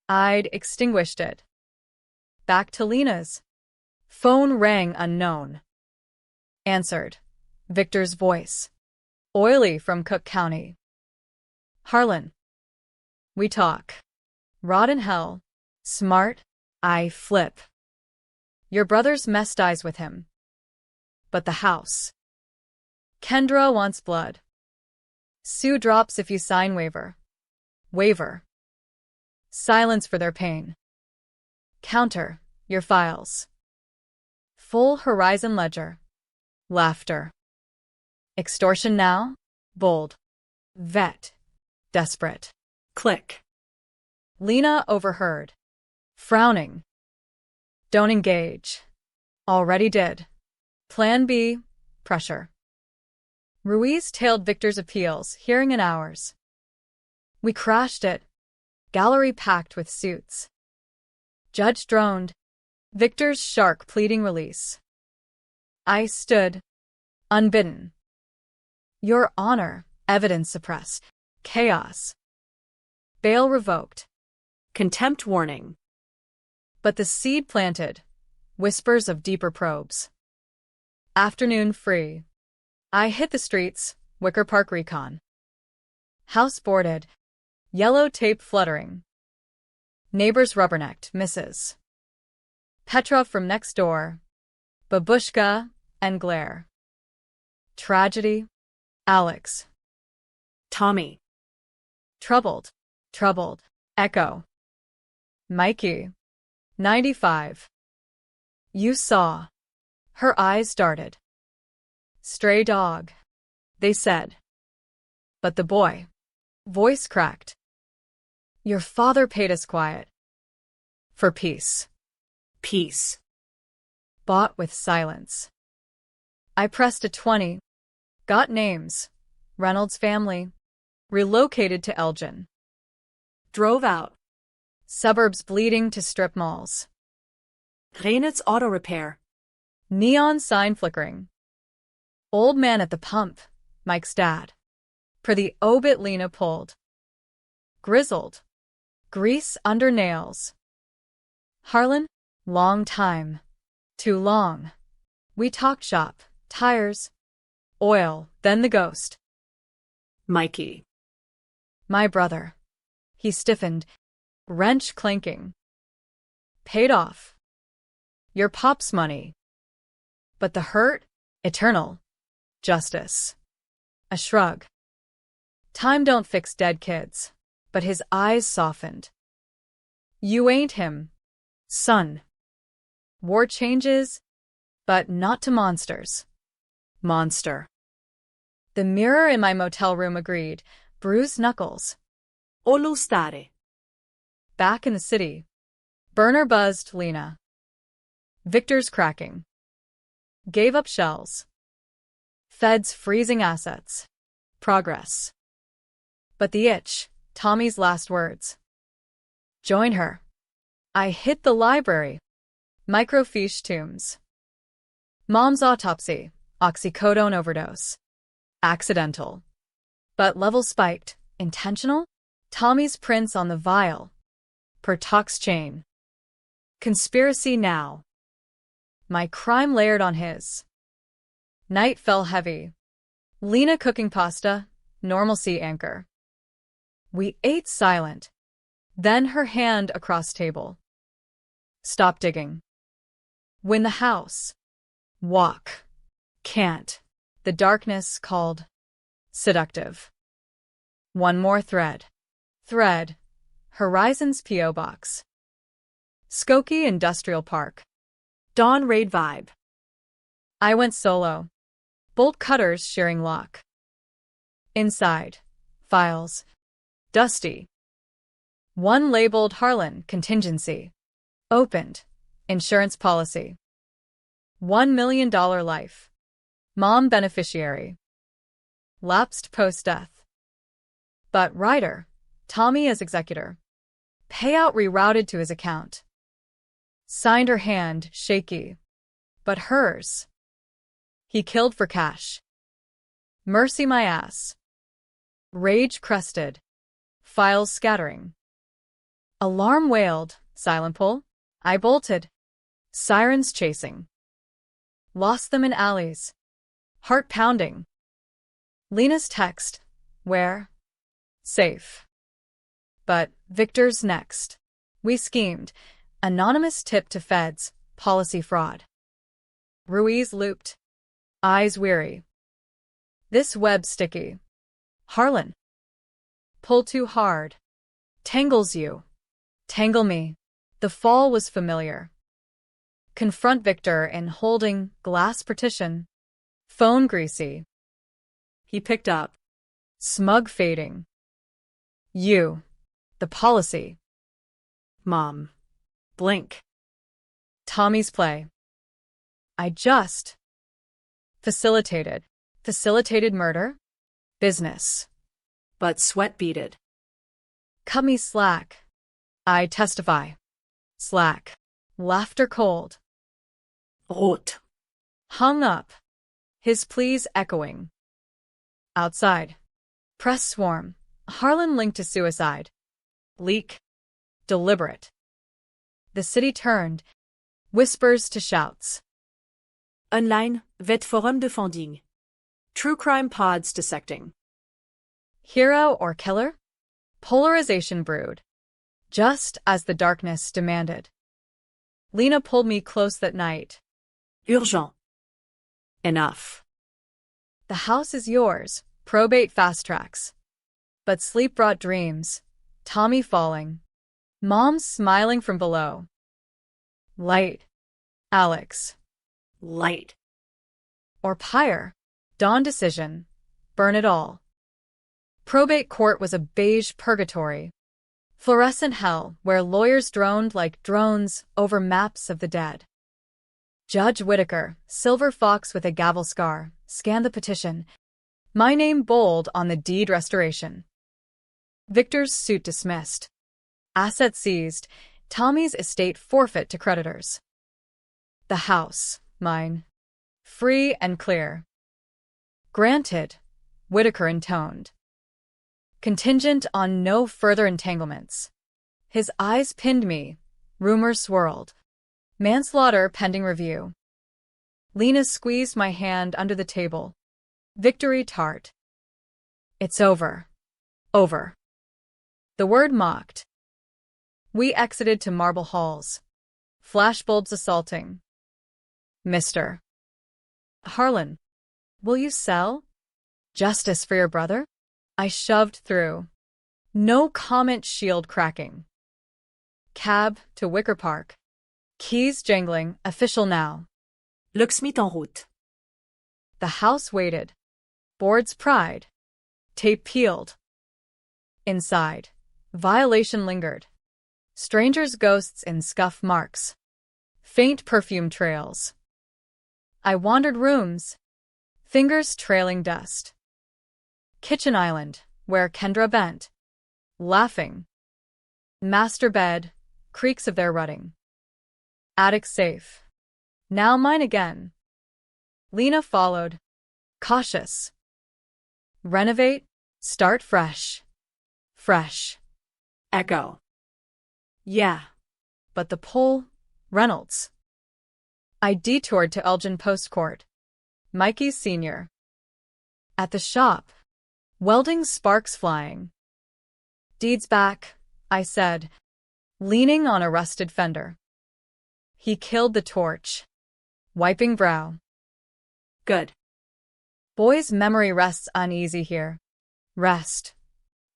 I'd extinguished it. Back to Lena's. Phone rang unknown. Answered. Victor's voice. Oily from Cook County. Harlan. We talk. Rot in hell. Smart. I flip. Your brother's messed eyes with him. But the house. Kendra wants blood. Sue drops if you sign waiver. Waiver. Silence for their pain. Counter, your files. Full horizon ledger. Laughter. Extortion now? Bold. Vet. Desperate. Click. Lena overheard. Frowning. Don't engage. Already did. Plan B. Pressure. Ruiz tailed Victor's appeals, hearing in hours. We crashed it. Gallery packed with suits. Judge droned. Victor's shark pleading release. I stood. Unbidden. Your Honor. Evidence suppressed. Chaos. Bail revoked. Contempt warning. But the seed planted. Whispers of deeper probes. Afternoon free. I hit the streets. Wicker Park recon. House boarded. Yellow tape fluttering. Neighbors rubbernecked. Misses. Petrov from next door. Babushka and glare. Tragedy. Alex. Tommy. Troubled. Troubled. Echo. Mikey. 95. You saw. Her eyes darted. Stray dog. They said. But the boy. Voice cracked. Your father paid us quiet. For peace. Peace. Bought with silence. I pressed a 20. Got names. Reynolds family. Relocated to Elgin. Drove out. Suburbs bleeding to strip malls. Reinitz Auto Repair. Neon sign flickering. Old man at the pump. Mike's dad. Per the obit Lena pulled. Grizzled. Grease under nails. Harlan? Long time. Too long. We talked shop. Tires. Oil. Then the ghost. Mikey. My brother. He stiffened. Wrench clanking. Paid off. Your pop's money. But the hurt? Eternal. Justice. A shrug. Time don't fix dead kids. But his eyes softened. You ain't him. Son. War changes, but not to monsters. Monster. The mirror in my motel room agreed. Bruised knuckles. Olu stare. Back in the city. Burner buzzed Lena. Victor's cracking. Gave up shells. Feds freezing assets. Progress. But the itch, Tommy's last words. Join her. I hit the library. Microfiche tombs. Mom's autopsy. Oxycodone overdose. Accidental. But level spiked. Intentional? Tommy's prints on the vial. Per tox chain. Conspiracy now. My crime layered on his. Night fell heavy. Lena cooking pasta. Normalcy anchor. We ate silent. Then her hand across table. Stop digging. Win the house. Walk. Can't. The darkness called. Seductive. One more thread. Thread. Horizons P.O. Box. Skokie Industrial Park. Dawn raid vibe. I went solo. Bolt cutters shearing lock. Inside. Files. Dusty. One labeled Harlan contingency. Opened. Insurance policy. $1 million life. Mom beneficiary. Lapsed post-death. But Ryder. Tommy as executor. Payout rerouted to his account. Signed her hand, shaky. But hers. He killed for cash. Mercy my ass. Rage crested. Files scattering. Alarm wailed, silent pull. I bolted. Sirens chasing. Lost them in alleys. Heart pounding. Lena's text. Where? Safe. But Victor's next. We schemed. Anonymous tip to feds. Policy fraud. Ruiz looped. Eyes weary. This web sticky. Harlan. Pull too hard. Tangles you. Tangle me. The fall was familiar. Confront Victor in holding glass partition. Phone greasy. He picked up. Smug fading. You. The policy. Mom. Blink. Tommy's play. I just. Facilitated. Facilitated murder? Business. But sweat beaded. Cut me slack. I testify. Slack. Laughter cold. Rot. Hung up. His pleas echoing. Outside. Press swarm. Harlan linked to suicide. Leak. Deliberate. The city turned. Whispers to shouts. Online, vet forum de fonding. True crime pods dissecting. Hero or killer? Polarization brewed. Just as the darkness demanded. Lena pulled me close that night. Urgent. Enough. The house is yours, probate fast tracks. But sleep brought dreams. Tommy falling. Mom smiling from below. Light. Alex. Light. Or pyre. Dawn decision. Burn it all. Probate court was a beige purgatory. Fluorescent hell where lawyers droned like drones over maps of the dead. Judge Whitaker, silver fox with a gavel scar, scanned the petition. My name bold on the deed restoration. Victor's suit dismissed. Assets seized. Tommy's estate forfeit to creditors. The house, mine. Free and clear. Granted, Whitaker intoned. Contingent on no further entanglements. His eyes pinned me. Rumors swirled. Manslaughter pending review. Lena squeezed my hand under the table. Victory tart. It's over. Over. The word mocked. We exited to marble halls. Flashbulbs assaulting. Mr. Harlan, will you sell? Justice for your brother? I shoved through. No comment shield cracking. Cab to Wicker Park. Keys jangling, official now. Luxmit en route. The house waited. Board's pride. Tape peeled. Inside. Violation lingered. Strangers' ghosts in scuff marks. Faint perfume trails. I wandered rooms. Fingers trailing dust. Kitchen island, where Kendra bent. Laughing. Master bed, creaks of their rutting. Attic safe. Now mine again. Lena followed. Cautious. Renovate, start fresh. Fresh. Echo. Yeah. But the pull, Reynolds. I detoured to Elgin Post Court. Mikey's senior. At the shop. Welding sparks flying. Deeds back, I said, leaning on a rusted fender. He killed the torch. Wiping brow. Good. Boy's memory rests uneasy here. Rest.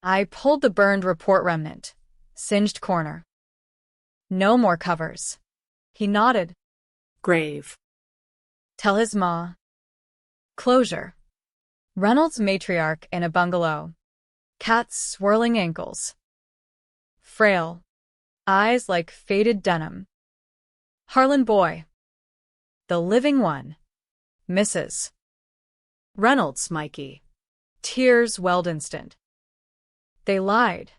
I pulled the burned report remnant. Singed corner. No more covers. He nodded. Grave. Tell his ma. Closure. Reynolds matriarch in a bungalow. Cat's swirling ankles. Frail. Eyes like faded denim. Harlan boy. The living one. Mrs. Reynolds, Mikey. Tears welled instant. They lied.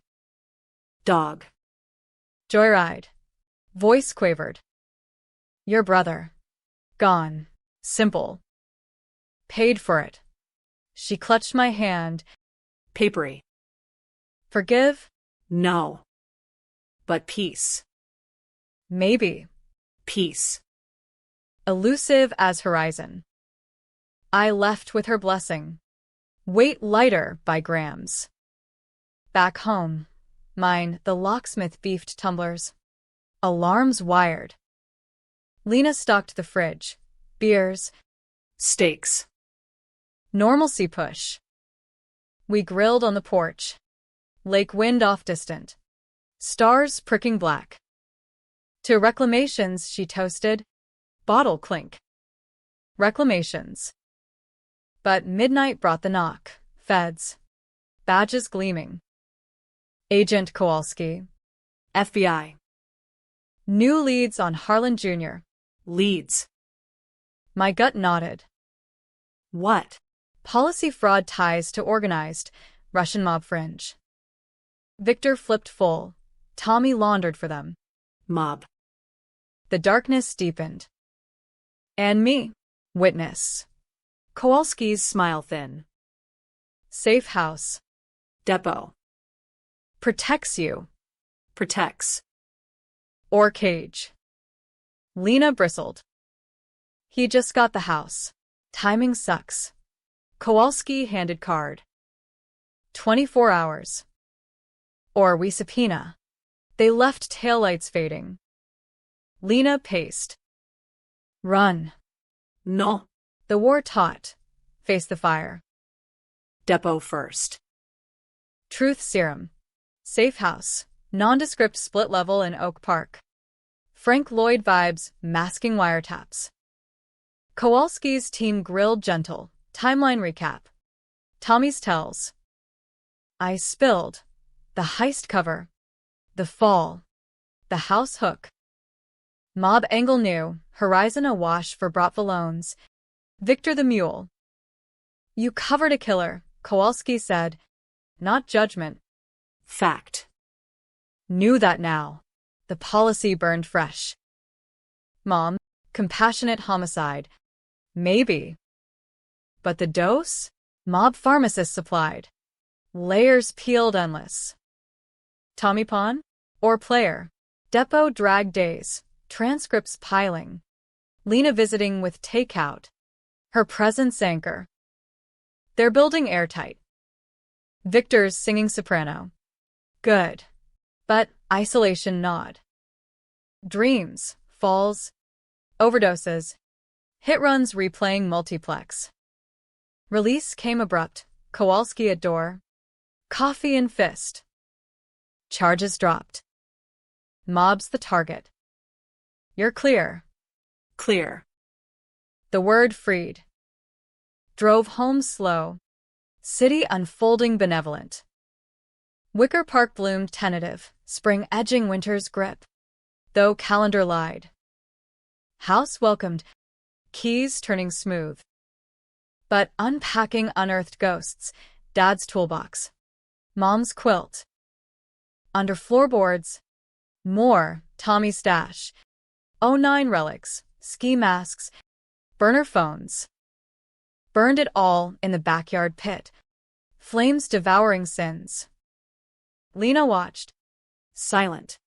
Dog. Joyride. Voice quavered. Your brother. Gone. Simple. Paid for it. She clutched my hand. Papery. Forgive? No. But peace. Maybe. Peace. Elusive as horizon. I left with her blessing. Weight lighter by grams. Back home. Mine, the locksmith beefed tumblers. Alarms wired. Lena stocked the fridge. Beers. Steaks. Normalcy push. We grilled on the porch. Lake wind off distant. Stars pricking black. To reclamations, she toasted. Bottle clink. Reclamations. But midnight brought the knock. Feds. Badges gleaming. Agent Kowalski. FBI. New leads on Harlan Jr. Leads. My gut nodded. What? Policy fraud ties to organized Russian mob fringe. Victor flipped full. Tommy laundered for them. Mob. The darkness deepened. And me. Witness. Kowalski's smile thin. Safe house. Depot. Protects you. Protects. Or cage. Lena bristled. He just got the house. Timing sucks. Kowalski handed card. 24 hours. Or we subpoena. They left taillights fading. Lena paced. Run. No. The war taught. Face the fire. Depot first. Truth serum. Safe house. Nondescript split level in Oak Park. Frank Lloyd vibes, masking wiretaps. Kowalski's team grilled gentle. Timeline recap. Tommy's tells. I spilled. The heist cover. The fall. The house hook. Mob angle new. Horizon awash for Bratvallones. Victor the mule. You covered a killer, Kowalski said. Not judgment. Fact. Knew that now. The policy burned fresh. Mom, compassionate homicide. Maybe. But the dose? Mob pharmacist supplied. Layers peeled endless. Tommy pawn? Or player? Depot drag days. Transcripts piling. Lena visiting with takeout. Her presence anchor. They're building airtight. Victor's singing soprano. Good. But isolation nod. Dreams, falls, overdoses, hit runs replaying multiplex. Release came abrupt. Kowalski at door. Coffee in fist. Charges dropped. Mob's the target. You're clear. Clear. The word freed. Drove home slow. City unfolding benevolent. Wicker Park bloomed tentative, spring edging winter's grip. Though calendar lied. House welcomed, keys turning smooth. But unpacking unearthed ghosts, Dad's toolbox. Mom's quilt. Under floorboards. More, Tommy's stash. '09 relics, ski masks, burner phones. Burned it all in the backyard pit. Flames devouring sins. Lena watched. Silent.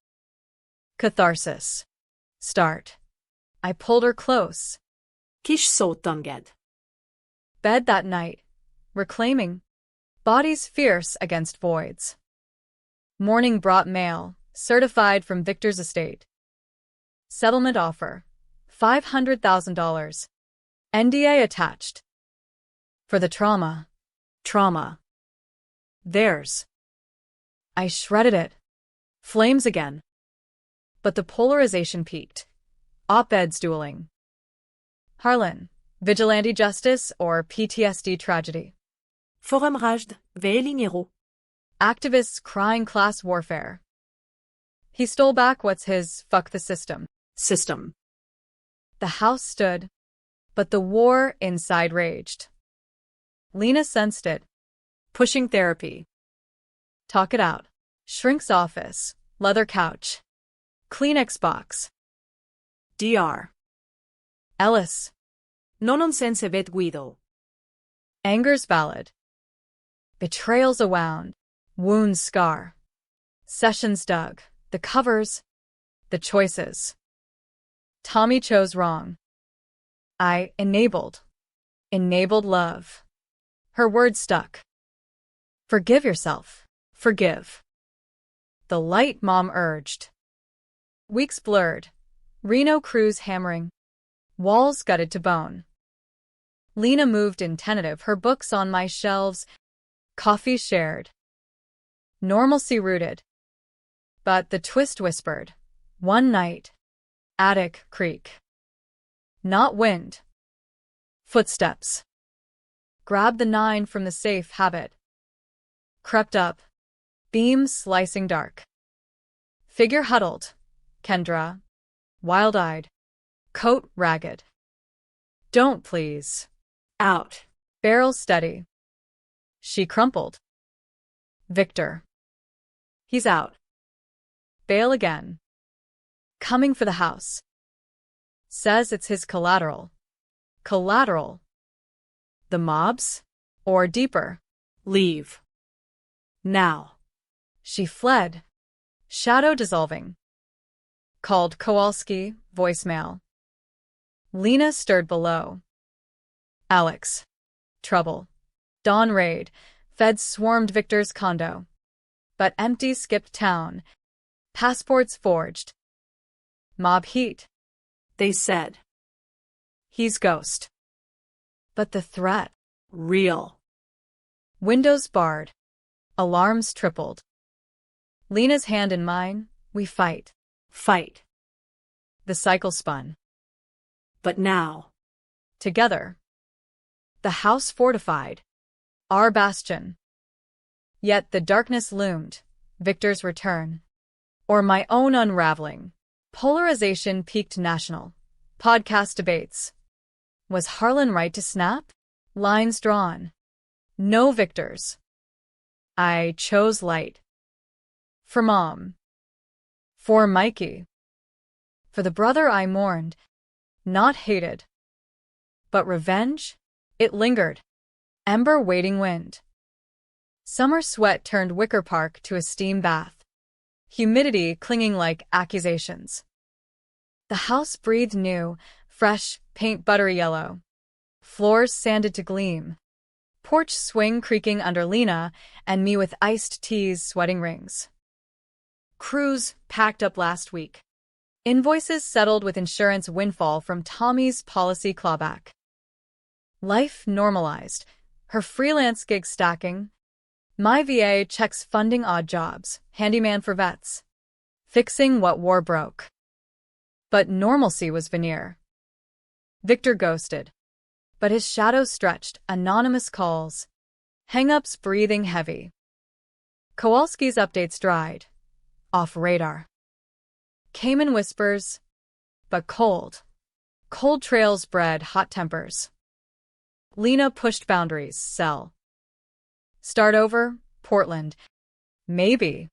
Catharsis. Start. I pulled her close. Kis szótanged. Bed that night. Reclaiming. Bodies fierce against voids. Morning brought mail, certified from Victor's estate. Settlement offer. $500,000. NDA attached. For the trauma. Trauma. Theirs. I shredded it. Flames again. But the polarization peaked. Op-eds dueling. Harlan. Vigilante justice or PTSD tragedy. Forum rajd, veelinero. Activists crying class warfare. He stole back what's his. Fuck the system. System. The house stood, but the war inside raged. Lena sensed it. Pushing therapy. Talk it out. Shrink's office. Leather couch. Kleenex box. DR. Ellis. Nonsense vet guido. Anger's valid. Betrayal's a wound. Wounds scar. Sessions dug. The covers. The choices. Tommy chose wrong. I enabled. Enabled love. Her words stuck. Forgive yourself. Forgive. The light Mom urged. Weeks blurred. Reno crews hammering. Walls gutted to bone. Lena moved in tentative, her books on my shelves. Coffee shared. Normalcy rooted. But the twist whispered. One night. Attic creak. Not wind. Footsteps. Grabbed the 9 from the safe habit. Crept up. Beam slicing dark. Figure huddled. Kendra. Wild-eyed. Coat ragged. Don't please. Out. Barrel steady. She crumpled. Victor. He's out. Bail again. Coming for the house. Says it's his collateral. Collateral. The mobs? Or deeper? Leave. Now. She fled. Shadow dissolving. Called Kowalski, voicemail. Lena stirred below. Alex. Trouble. Dawn raid. Feds swarmed Victor's condo. But empty skipped town. Passports forged. Mob heat. They said. He's ghost. But the threat. Real. Windows barred. Alarms tripled. Lena's hand in mine. We fight. Fight. The cycle spun. But now. Together. The house fortified. Our bastion. Yet the darkness loomed. Victor's return. Or my own unraveling. Polarization peaked national. Podcast debates. Was Harlan right to snap? Lines drawn. No victors. I chose light. For Mom. For Mikey. For the brother I mourned. Not hated. But revenge? It lingered. Ember waiting wind. Summer sweat turned Wicker Park to a steam bath. Humidity clinging like accusations. The house breathed new, fresh, paint buttery yellow. Floors sanded to gleam. Porch swing creaking under Lena and me with iced teas sweating rings. Crews packed up last week. Invoices settled with insurance windfall from Tommy's policy clawback. Life normalized. Her freelance gig stacking. My VA checks funding odd jobs, handyman for vets. Fixing what war broke. But normalcy was veneer. Victor ghosted. But his shadow stretched, anonymous calls. Hang-ups breathing heavy. Kowalski's updates dried. Off radar. Cayman whispers. But cold. Cold trails bred hot tempers. Lena pushed boundaries, sell. Start over, Portland. Maybe.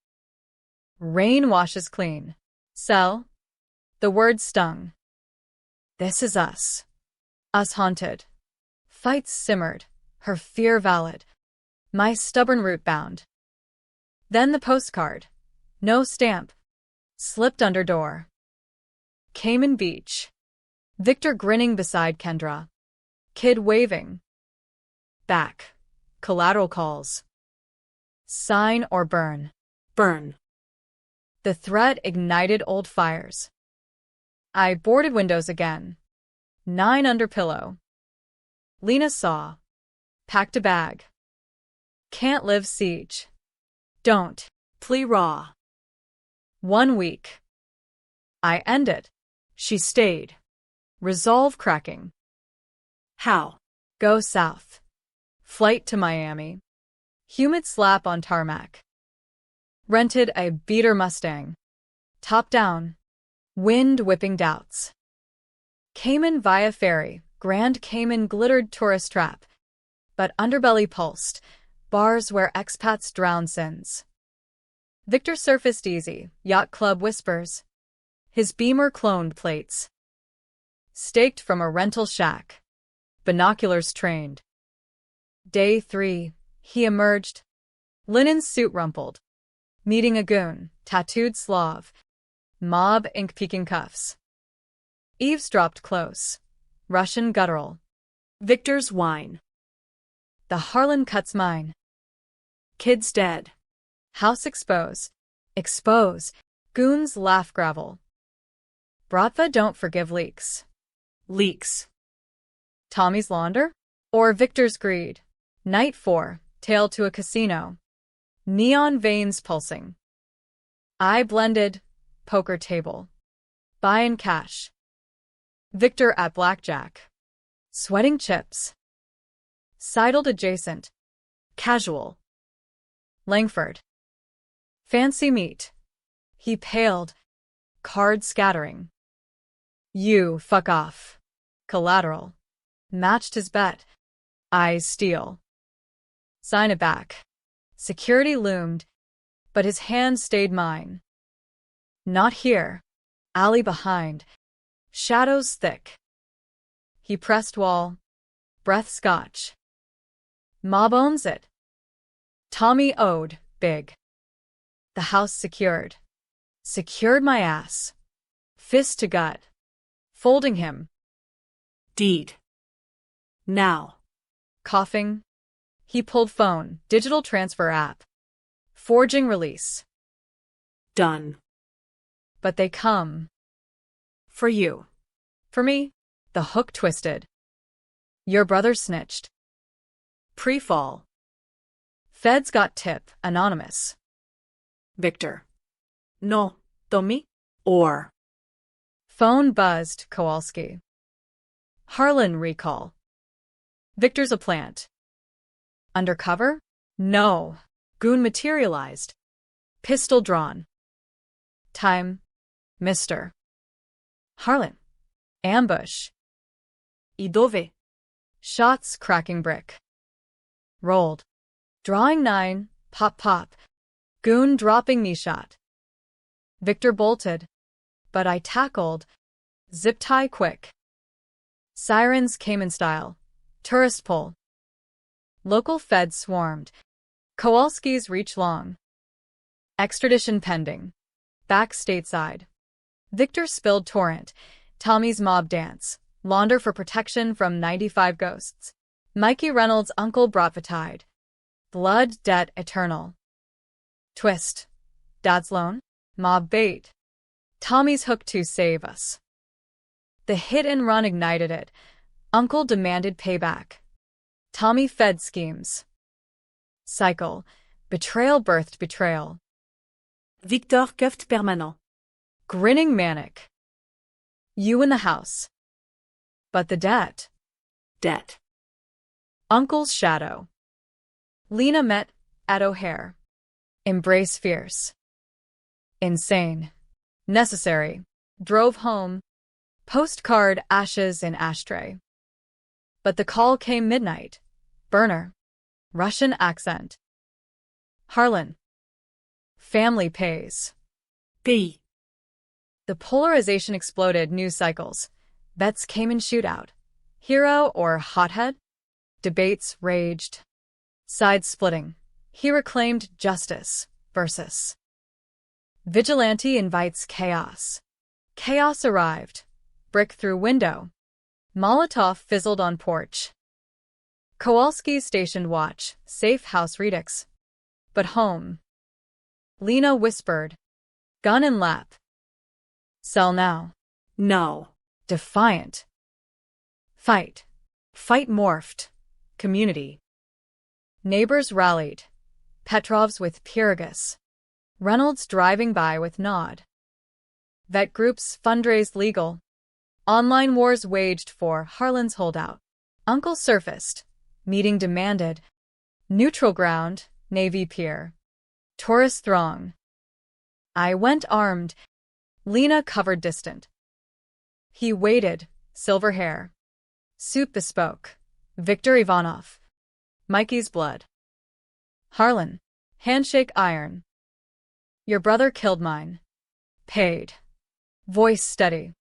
Rain washes clean. Sell. The word stung. This is us. Us haunted. Fights simmered, her fear valid. My stubborn root bound. Then the postcard. No stamp. Slipped under door. Cayman Beach. Victor grinning beside Kendra. Kid waving. Back. Collateral calls. Sign or burn. Burn. The threat ignited old fires. I boarded windows again. 9 under pillow. Lena saw. Packed a bag. Can't live siege. Don't. Plea raw. 1 week. I ended. She stayed. Resolve cracking. How? Go south. Flight to Miami. Humid slap on tarmac. Rented a beater Mustang. Top down. Wind whipping doubts. Cayman via ferry. Grand Cayman glittered tourist trap. But underbelly pulsed. Bars where expats drown sins. Victor surfaced easy. Yacht club whispers. His Beamer cloned plates. Staked from a rental shack. Binoculars trained. Day 3, he emerged. Linen suit rumpled. Meeting a goon, tattooed Slav. Mob ink peeking cuffs. Eavesdropped close. Russian guttural. Victor's whine. The Harlan cuts mine. Kid's dead. House expose. Expose. Goons laugh gravel. Bratva don't forgive leaks. Leaks. Tommy's launder? Or Victor's greed? Night 4, tail to a casino. Neon veins pulsing. I blended. Poker table. Buy in cash. Victor at blackjack. Sweating chips. Sidled adjacent. Casual. Langford. Fancy meat. He paled. Card scattering. You fuck off. Collateral. Matched his bet. Eyes steel. Sign it back. Security loomed, but his hand stayed mine. Not here. Alley behind. Shadows thick. He pressed wall. Breath scotch. Mob owns it. Tommy owed, big. The house secured. Secured my ass. Fist to gut. Folding him. Deed. Now. Coughing. He pulled phone, digital transfer app. Forging release. Done. But they come. For you. For me, the hook twisted. Your brother snitched. Pre-fall. Feds got tip, anonymous. Victor. No, Tommy? Or. Phone buzzed, Kowalski. Harlan recall. Victor's a plant. Undercover? No. Goon materialized. Pistol drawn. Time. Mr. Harlan. Ambush. Idove. Shots cracking brick. Rolled. Drawing 9, pop pop. Goon dropping knee shot. Victor bolted. But I tackled. Zip tie quick. Sirens came in style. Tourist pull. Local feds swarmed. Kowalski's reach long. Extradition pending. Back stateside. Victor spilled torrent. Tommy's mob dance. Launder for protection from 95 ghosts. Mikey Reynolds' uncle brought Vitide. Blood debt eternal. Twist. Dad's loan. Mob bait. Tommy's hook to save us. The hit and run ignited it. Uncle demanded payback. Tommy fed schemes. Cycle. Betrayal birthed betrayal. Victor kept permanent. Grinning manic. You in the house. But the debt. Debt. Uncle's shadow. Lena met at O'Hare. Embrace fierce. Insane. Necessary. Drove home. Postcard ashes in ashtray. But the call came midnight. Burner. Russian accent. Harlan. Family pays. Pays. The polarization exploded. News cycles. Bets came in shootout. Hero or hothead? Debates raged. Sides splitting. He reclaimed justice versus. Vigilante invites chaos. Chaos arrived. Brick through window. Molotov fizzled on porch. Kowalski stationed watch. Safe house redux. But home. Lena whispered. Gun in lap. Sell now. No. Defiant. Fight. Fight morphed. Community. Neighbors rallied. Petrov's with Pyrrhus. Reynolds driving by with nod. Vet groups fundraised legal. Online wars waged for Harlan's holdout. Uncle surfaced. Meeting demanded. Neutral ground, Navy pier. Tourist throng. I went armed. Lena covered distant. He waited, silver hair. Suit bespoke. Victor Ivanov. Mikey's blood. Harlan. Handshake iron. Your brother killed mine. Paid. Voice steady.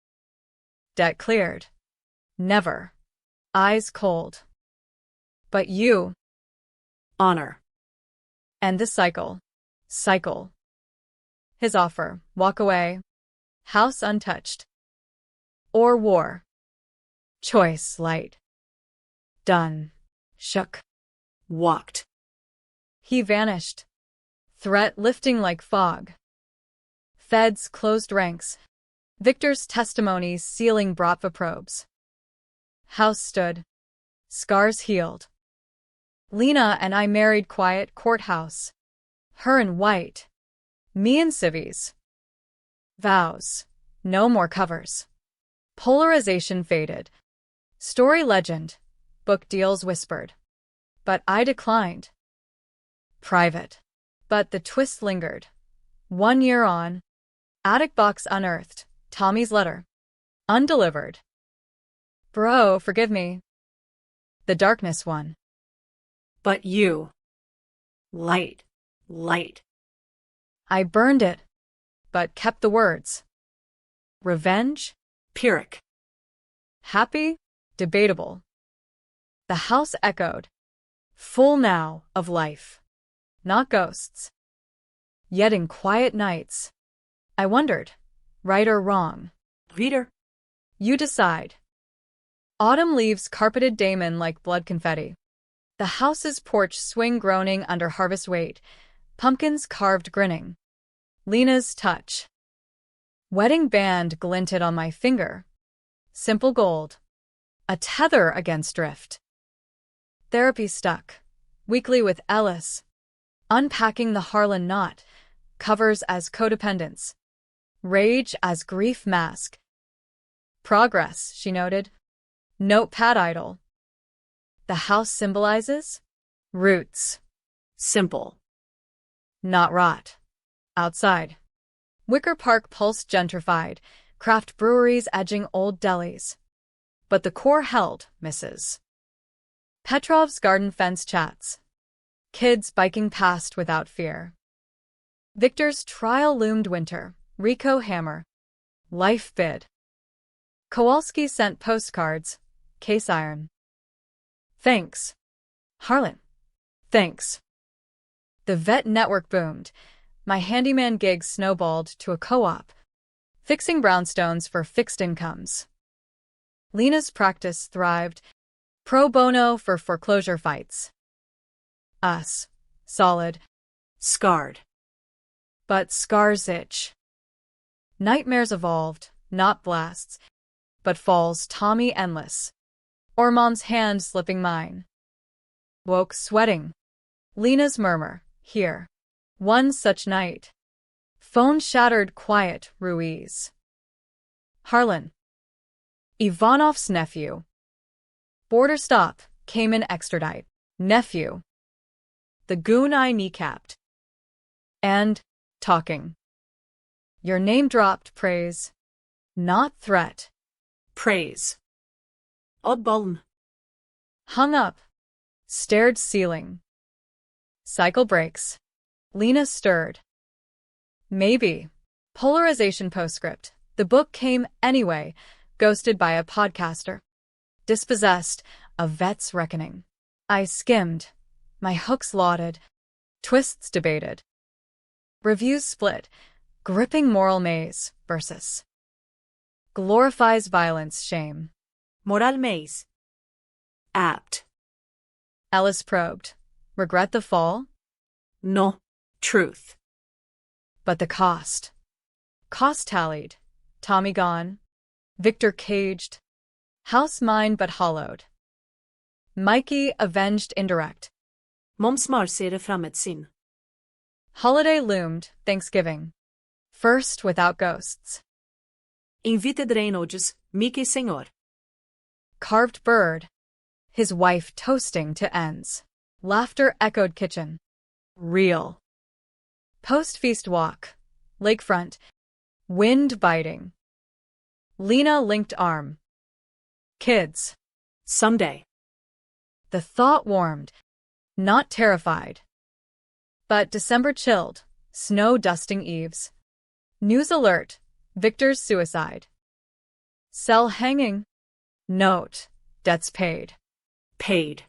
Debt cleared. Never. Eyes cold. But you. Honor. And the cycle. Cycle. His offer. Walk away. House untouched. Or war. Choice light. Done. Shook. Walked. He vanished. Threat lifting like fog. Feds closed ranks. Victor's testimonies sealing Bratva probes. House stood. Scars healed. Lena and I married quiet courthouse. Her in white. Me and civvies. Vows. No more covers. Polarization faded. Story legend. Book deals whispered. But I declined. Private. But the twist lingered. 1 year on. Attic box unearthed. Tommy's letter. Undelivered. Bro, forgive me. The darkness won. But you. Light. Light. I burned it, but kept the words. Revenge? Pyrrhic. Happy? Debatable. The house echoed. Full now of life. Not ghosts. Yet in quiet nights, I wondered, right or wrong. Reader. You decide. Autumn leaves carpeted Damon like blood confetti. The house's porch swing groaning under harvest weight, pumpkins carved grinning. Lena's touch. Wedding band glinted on my finger. Simple gold. A tether against drift. Therapy stuck. Weekly with Ellis. Unpacking the Harlan knot. Covers as codependence. Rage as grief mask. Progress, she noted. Notepad idle. The house symbolizes? Roots. Simple. Not rot. Outside. Wicker Park pulse gentrified, craft breweries edging old delis. But the core held, Mrs. Petrov's garden fence chats. Kids biking past without fear. Victor's trial loomed winter, Rico hammer. Life bid. Kowalski sent postcards, case iron. Thanks. Harlan. Thanks. The vet network boomed. My handyman gig snowballed to a co-op, fixing brownstones for fixed incomes. Lena's practice thrived, pro bono for foreclosure fights. Us. Solid. Scarred. But scars itch. Nightmares evolved, not blasts, but falls Tommy endless. Or Mom's hand slipping mine. Woke sweating. Lena's murmur, here. One such night. Phone shattered quiet, Ruiz. Harlan. Ivanov's nephew. Border stop, came in extradite. Nephew. The goon I kneecapped. And, talking. Your name dropped, praise. Not threat. Praise. Oddballen. Hung up. Stared ceiling. Cycle breaks. Lena stirred. Maybe. Polarization postscript. The book came anyway, ghosted by a podcaster. Dispossessed, a vet's reckoning. I skimmed. My hooks lauded. Twists debated. Reviews split. Gripping moral maze versus. Glorifies violence, shame. Moral maze. Apt. Ellis probed. Regret the fall? No. Truth. But the cost. Cost tallied. Tommy gone. Victor caged. House mine but hollowed. Mikey avenged indirect. Moms marsere framet sin. Holiday loomed, Thanksgiving. First without ghosts. Invited Reynolds, Mickey Senhor. Carved bird. His wife toasting to ends. Laughter echoed kitchen. Real. Post-feast walk. Lakefront. Wind biting. Lena linked arm. Kids. Someday. The thought warmed. Not terrified. But December chilled. Snow dusting eaves. News alert. Victor's suicide. Cell hanging. Note. Debts paid. Paid.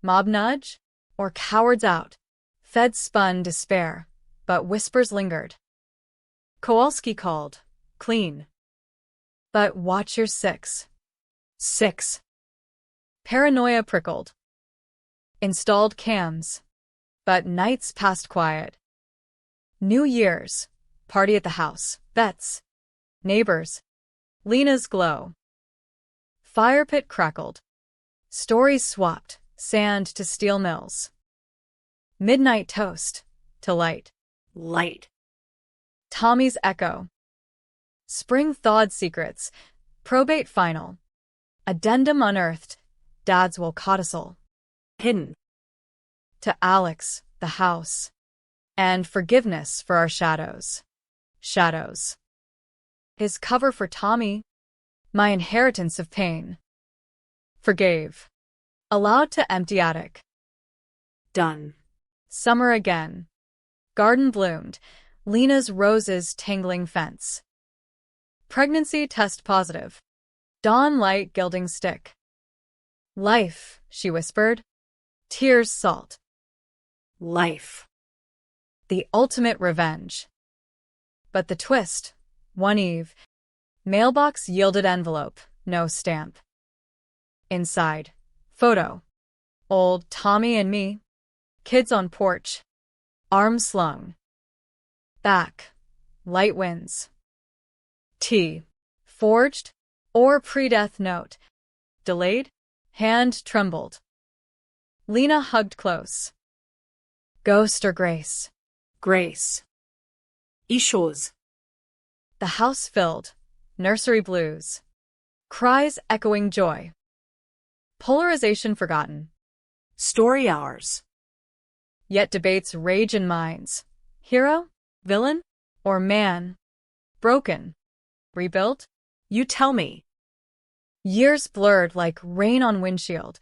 Mob nudge? Or cowards out? Feds spun despair, but whispers lingered. Kowalski called. Clean. But watch your 6. 6. Paranoia prickled. Installed cams. But nights passed quiet. New Year's. Party at the house. Bets. Neighbors. Lena's glow. Fire pit crackled. Stories swapped. Sand to steel mills. Midnight toast. To light. Light. Tommy's echo. Spring thawed secrets. Probate final. Addendum unearthed. Dad's will codicil. Hidden. To Alex, the house. And forgiveness for our shadows. Shadows. His cover for Tommy. My inheritance of pain. Forgave. Allowed to empty attic. Done. Summer again. Garden bloomed. Lena's roses tangling fence. Pregnancy test positive. Dawn light gilding stick. Life, she whispered. Tears salt. Life. The ultimate revenge. But the twist. One eve. Mailbox yielded envelope. No stamp. Inside. Photo. Old Tommy and me. Kids on porch. Arms slung. Back. Light winds. T. Forged. Or pre-death note. Delayed. Hand trembled. Lena hugged close. Ghost or grace? Grace. Ishos. The house filled. Nursery blues. Cries echoing joy. Polarization forgotten. Story hours. Yet debates rage in minds. Hero? Villain? Or man? Broken? Rebuilt? You tell me. Years blurred like rain on windshield.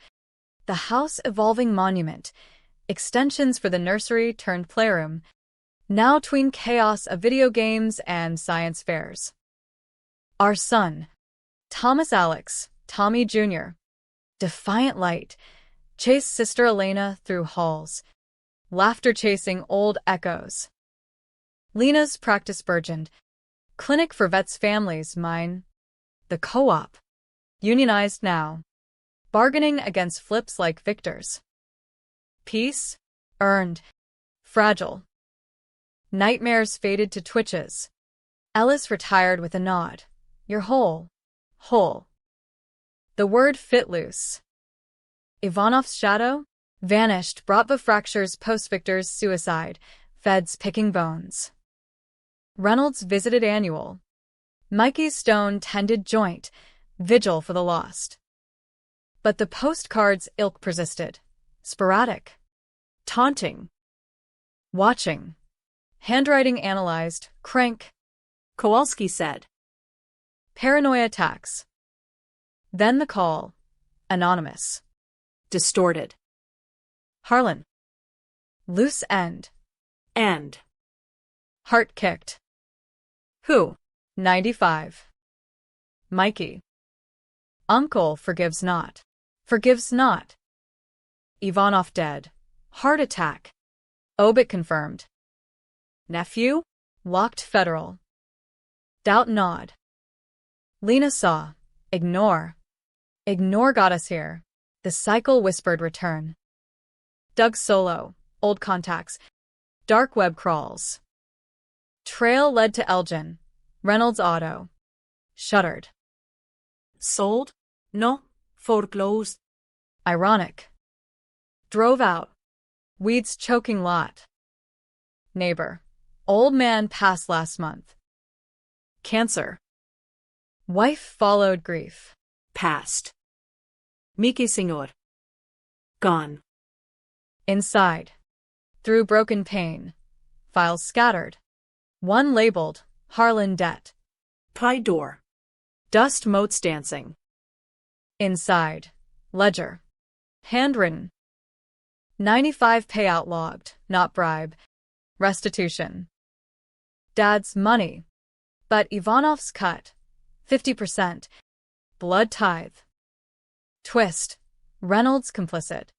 The house evolving monument. Extensions for the nursery turned playroom. Now tween chaos of video games and science fairs. Our son. Thomas Alex, Tommy Jr. Defiant light. Chased sister Elena through halls. Laughter chasing old echoes. Lena's practice burgeoned. Clinic for vets' families, mine. The co-op. Unionized now. Bargaining against flips like victors. Peace. Earned. Fragile. Nightmares faded to twitches. Ellis retired with a nod. You're whole. Whole. The word fit loose. Ivanov's shadow? Vanished, brought the fractures post-Victor's suicide. Feds picking bones. Reynolds visited annual. Mikey Stone tended joint. Vigil for the lost. But the postcards' ilk persisted. Sporadic. Taunting. Watching. Handwriting analyzed. Crank. Kowalski said. Paranoia attacks. Then the call. Anonymous. Distorted. Harlan. Loose end. And. Heart kicked. Who? 95. Mikey. Uncle forgives not. Forgives not. Ivanov dead. Heart attack. Obit confirmed. Nephew? Locked federal. Doubt nod. Lena saw. Ignore. Ignore got us here. The cycle whispered return. Doug solo. Old contacts. Dark web crawls. Trail led to Elgin. Reynolds auto. Shuttered. Sold? No. Foreclosed. Ironic. Drove out. Weeds choking lot. Neighbor. Old man passed last month. Cancer. Wife followed grief. Passed. Miki Senor. Gone. Inside. Through broken pane. Files scattered. One labeled, Harlan debt. Pie door. Dust motes dancing. Inside. Ledger. Handwritten. 95 payout logged, not bribe. Restitution. Dad's money. But Ivanov's cut. 50%. Blood tithe. Twist. Reynolds complicit.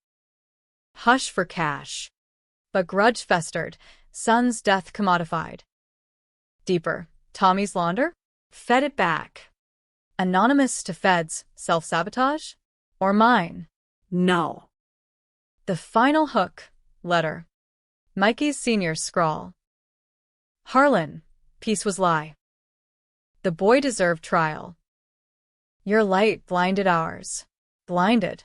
Hush for cash. But grudge festered. Son's death commodified. Deeper. Tommy's launder? Fed it back. Anonymous to feds. Self-sabotage? Or mine? No. The final hook. Letter. Mikey's senior scrawl. Harlan. Peace was lie. The boy deserved trial. Your light blinded ours. Blinded.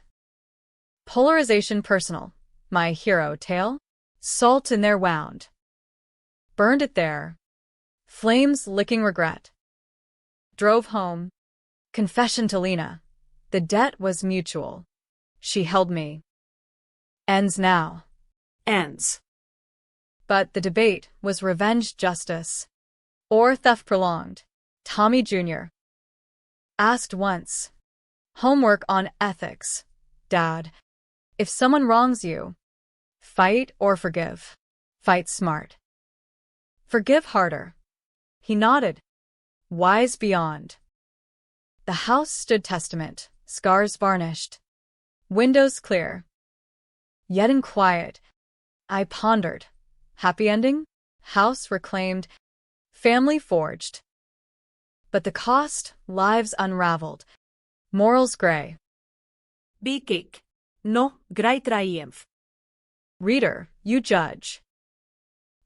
Polarization personal. My hero tale? Salt in their wound. Burned it there. Flames licking regret. Drove home. Confession to Lena. The debt was mutual. She held me. Ends now. Ends. But the debate was revenge justice or theft prolonged. Tommy Jr. asked once. Homework on ethics. Dad. If someone wrongs you, fight or forgive. Fight smart. Forgive harder. He nodded. Wise beyond. The house stood testament, scars varnished. Windows clear. Yet in quiet, I pondered. Happy ending? House reclaimed. Family forged. But the cost, lives unraveled. Morals gray. Bikik. No, gray triumph. Reader, you judge.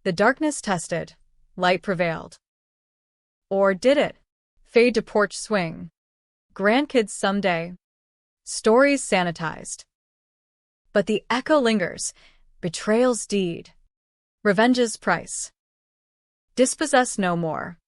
The darkness tested, light prevailed. Or did it? Fade to porch swing. Grandkids someday. Stories sanitized. But the echo lingers. Betrayal's deed. Revenge's price. Dispossess no more.